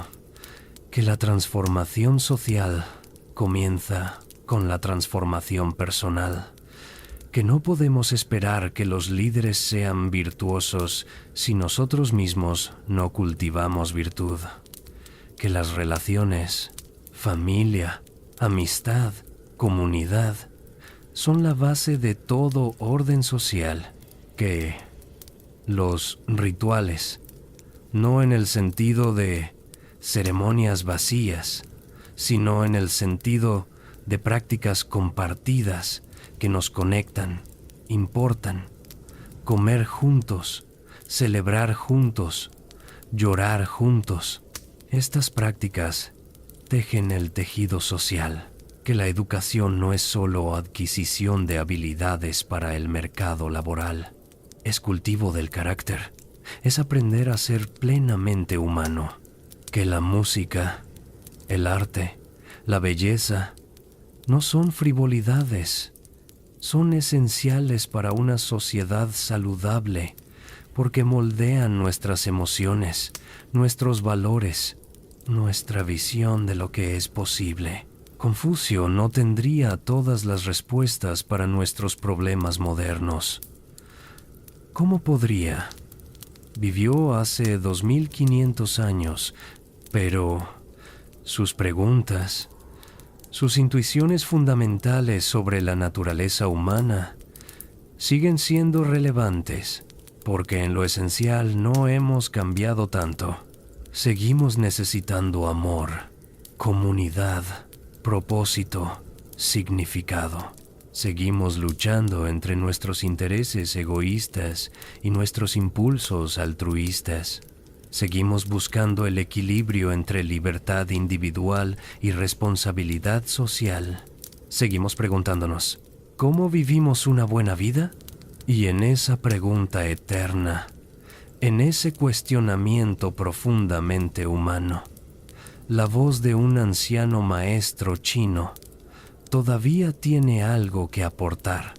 que la transformación social comienza con la transformación personal, que no podemos esperar que los líderes sean virtuosos si nosotros mismos no cultivamos virtud, que las relaciones, familia, amistad, comunidad, son la base de todo orden social, que los rituales, no en el sentido de ceremonias vacías, sino en el sentido de prácticas compartidas que nos conectan, importan. Comer juntos, celebrar juntos, llorar juntos. Estas prácticas tejen el tejido social que la educación no es solo adquisición de habilidades para el mercado laboral, es cultivo del carácter, es aprender a ser plenamente humano, que la música, el arte, la belleza, no son frivolidades, son esenciales para una sociedad saludable, porque moldean nuestras emociones, nuestros valores, nuestra visión de lo que es posible. Confucio no tendría todas las respuestas para nuestros problemas modernos. ¿Cómo podría? Vivió hace 2500 años, pero sus preguntas, sus intuiciones fundamentales sobre la naturaleza humana siguen siendo relevantes, porque en lo esencial no hemos cambiado tanto. Seguimos necesitando amor, comunidad, propósito, significado. Seguimos luchando entre nuestros intereses egoístas y nuestros impulsos altruistas. Seguimos buscando el equilibrio entre libertad individual y responsabilidad social. Seguimos preguntándonos, ¿cómo vivimos una buena vida? Y en esa pregunta eterna, en ese cuestionamiento profundamente humano, la voz de un anciano maestro chino todavía tiene algo que aportar,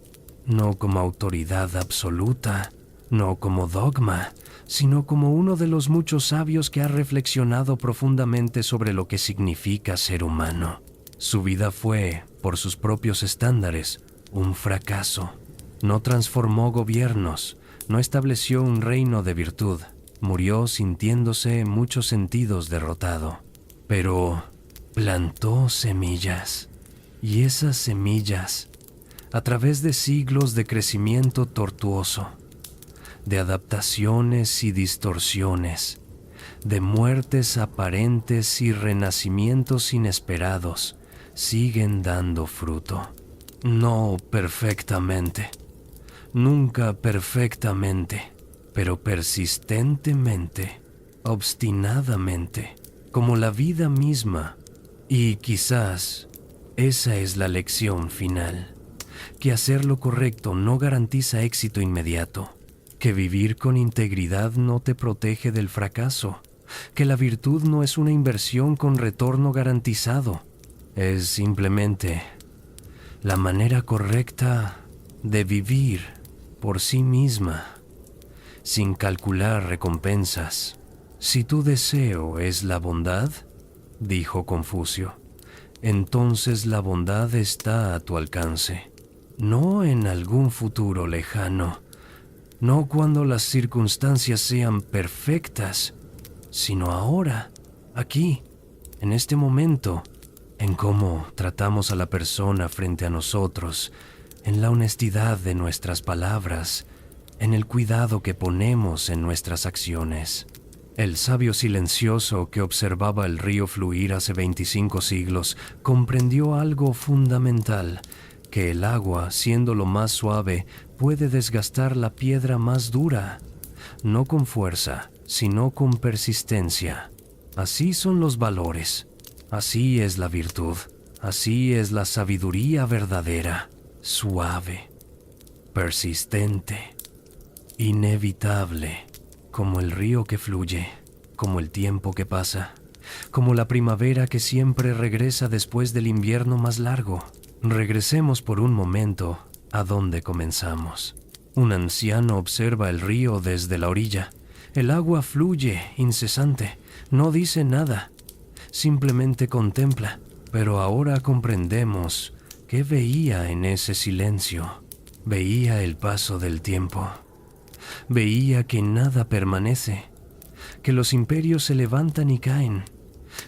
no como autoridad absoluta, no como dogma, sino como uno de los muchos sabios que ha reflexionado profundamente sobre lo que significa ser humano. Su vida fue, por sus propios estándares, un fracaso. No transformó gobiernos, no estableció un reino de virtud, murió sintiéndose en muchos sentidos derrotado. Pero plantó semillas, y esas semillas, a través de siglos de crecimiento tortuoso, de adaptaciones y distorsiones, de muertes aparentes y renacimientos inesperados, siguen dando fruto. No perfectamente, nunca perfectamente, pero persistentemente, obstinadamente, como la vida misma. Y quizás esa es la lección final, que hacer lo correcto no garantiza éxito inmediato, que vivir con integridad no te protege del fracaso, que la virtud no es una inversión con retorno garantizado, es simplemente la manera correcta de vivir por sí misma, sin calcular recompensas. Si tu deseo es la bondad, dijo Confucio, entonces la bondad está a tu alcance, no en algún futuro lejano, no cuando las circunstancias sean perfectas, sino ahora, aquí, en este momento, en cómo tratamos a la persona frente a nosotros, en la honestidad de nuestras palabras, en el cuidado que ponemos en nuestras acciones. El sabio silencioso que observaba el río fluir hace 25 siglos comprendió algo fundamental, que el agua, siendo lo más suave, puede desgastar la piedra más dura, no con fuerza, sino con persistencia. Así son los valores, así es la virtud, así es la sabiduría verdadera, suave, persistente, inevitable, como el río que fluye, como el tiempo que pasa, como la primavera que siempre regresa después del invierno más largo. Regresemos por un momento a donde comenzamos. Un anciano observa el río desde la orilla. El agua fluye incesante, no dice nada, simplemente contempla. Pero ahora comprendemos qué veía en ese silencio. Veía el paso del tiempo. Veía que nada permanece, que los imperios se levantan y caen,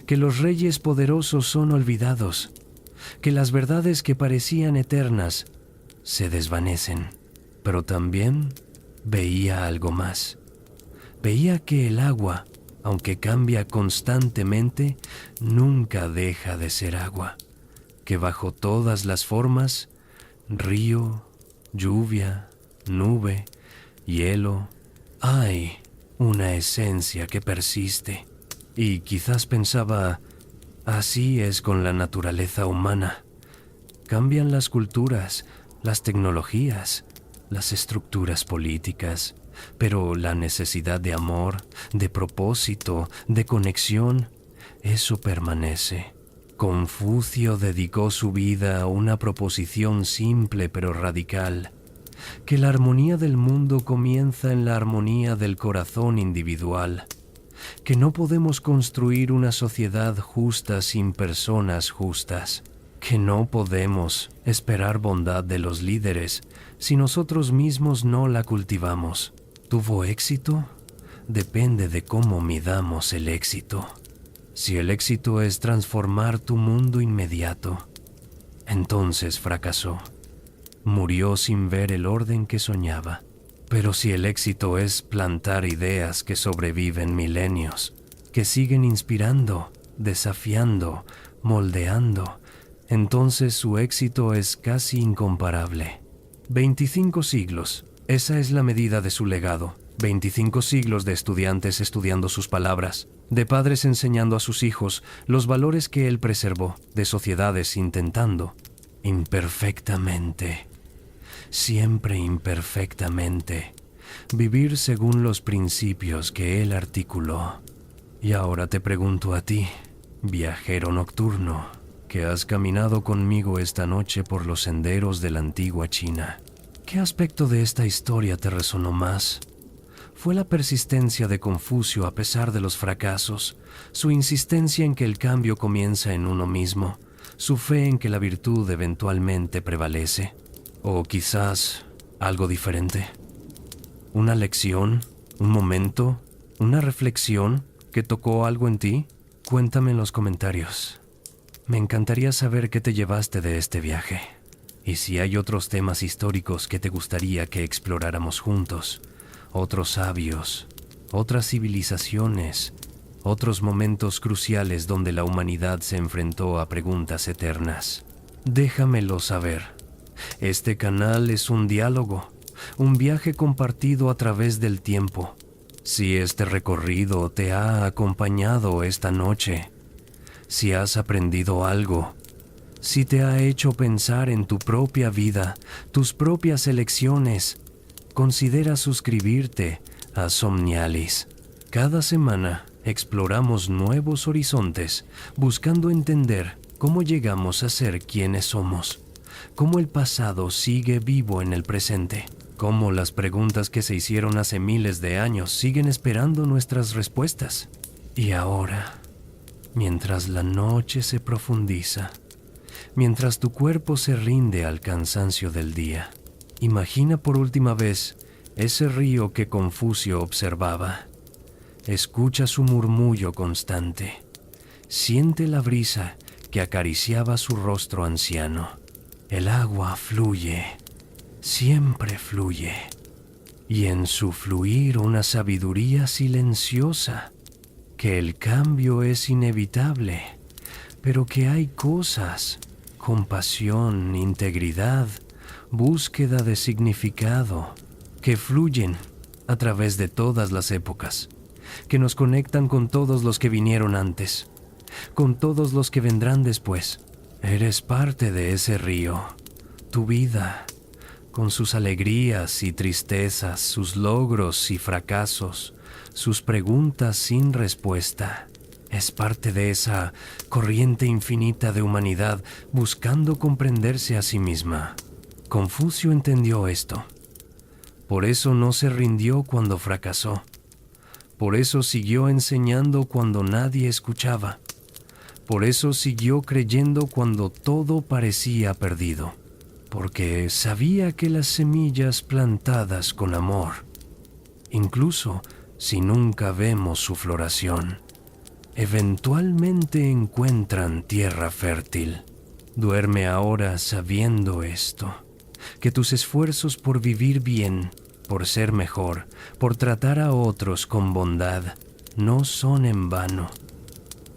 que los reyes poderosos son olvidados, que las verdades que parecían eternas se desvanecen. Pero también veía algo más. Veía que el agua, aunque cambia constantemente, nunca deja de ser agua, que bajo todas las formas, río, lluvia, nube, hielo, hay una esencia que persiste. Y quizás pensaba, así es con la naturaleza humana. Cambian las culturas, las tecnologías, las estructuras políticas, pero la necesidad de amor, de propósito, de conexión, eso permanece. Confucio dedicó su vida a una proposición simple pero radical, que la armonía del mundo comienza en la armonía del corazón individual, que no podemos construir una sociedad justa sin personas justas, que no podemos esperar bondad de los líderes si nosotros mismos no la cultivamos. ¿Tuvo éxito? Depende de cómo midamos el éxito. Si el éxito es transformar tu mundo inmediato, entonces fracasó. Murió sin ver el orden que soñaba. Pero si el éxito es plantar ideas que sobreviven milenios, que siguen inspirando, desafiando, moldeando, entonces su éxito es casi incomparable. 25 siglos, esa es la medida de su legado. 25 siglos de estudiantes estudiando sus palabras, de padres enseñando a sus hijos los valores que él preservó, de sociedades intentando, imperfectamente, siempre imperfectamente, vivir según los principios que él articuló. Y ahora te pregunto a ti, viajero nocturno, que has caminado conmigo esta noche por los senderos de la antigua China, ¿qué aspecto de esta historia te resonó más? ¿Fue la persistencia de Confucio a pesar de los fracasos, su insistencia en que el cambio comienza en uno mismo, su fe en que la virtud eventualmente prevalece? ¿O quizás algo diferente? ¿Una lección, un momento, una reflexión que tocó algo en ti? Cuéntame en los comentarios. Me encantaría saber qué te llevaste de este viaje. Y si hay otros temas históricos que te gustaría que exploráramos juntos, otros sabios, otras civilizaciones, otros momentos cruciales donde la humanidad se enfrentó a preguntas eternas, déjamelo saber. Este canal es un diálogo, un viaje compartido a través del tiempo. Si este recorrido te ha acompañado esta noche, si has aprendido algo, si te ha hecho pensar en tu propia vida, tus propias elecciones, considera suscribirte a Somnialis. Cada semana exploramos nuevos horizontes, buscando entender cómo llegamos a ser quienes somos, cómo el pasado sigue vivo en el presente, cómo las preguntas que se hicieron hace miles de años siguen esperando nuestras respuestas. Y ahora, mientras la noche se profundiza, mientras tu cuerpo se rinde al cansancio del día, imagina por última vez ese río que Confucio observaba. Escucha su murmullo constante. Siente la brisa que acariciaba su rostro anciano. El agua fluye, siempre fluye, y en su fluir una sabiduría silenciosa, que el cambio es inevitable, pero que hay cosas, compasión, integridad, búsqueda de significado, que fluyen a través de todas las épocas, que nos conectan con todos los que vinieron antes, con todos los que vendrán después. Eres parte de ese río, tu vida, con sus alegrías y tristezas, sus logros y fracasos, sus preguntas sin respuesta. Es parte de esa corriente infinita de humanidad buscando comprenderse a sí misma. Confucio entendió esto. Por eso no se rindió cuando fracasó. Por eso siguió enseñando cuando nadie escuchaba. Por eso siguió creyendo cuando todo parecía perdido. Porque sabía que las semillas plantadas con amor, incluso si nunca vemos su floración, eventualmente encuentran tierra fértil. Duerme ahora sabiendo esto, que tus esfuerzos por vivir bien, por ser mejor, por tratar a otros con bondad, no son en vano.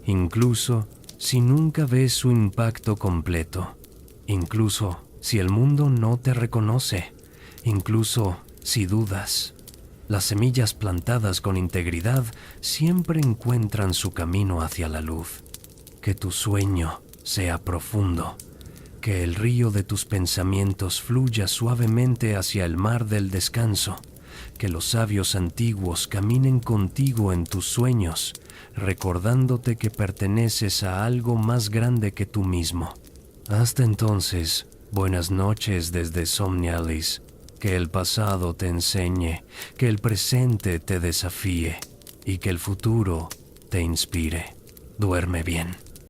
Incluso si nunca ves su impacto completo, incluso si el mundo no te reconoce, incluso si dudas, las semillas plantadas con integridad siempre encuentran su camino hacia la luz. Que tu sueño sea profundo, Que el río de tus pensamientos fluya suavemente hacia el mar del descanso. Que los sabios antiguos caminen contigo en tus sueños, recordándote que perteneces a algo más grande que tú mismo. Hasta entonces, buenas noches desde Somnialis. Que el pasado te enseñe, que el presente te desafíe y que el futuro te inspire. Duerme bien.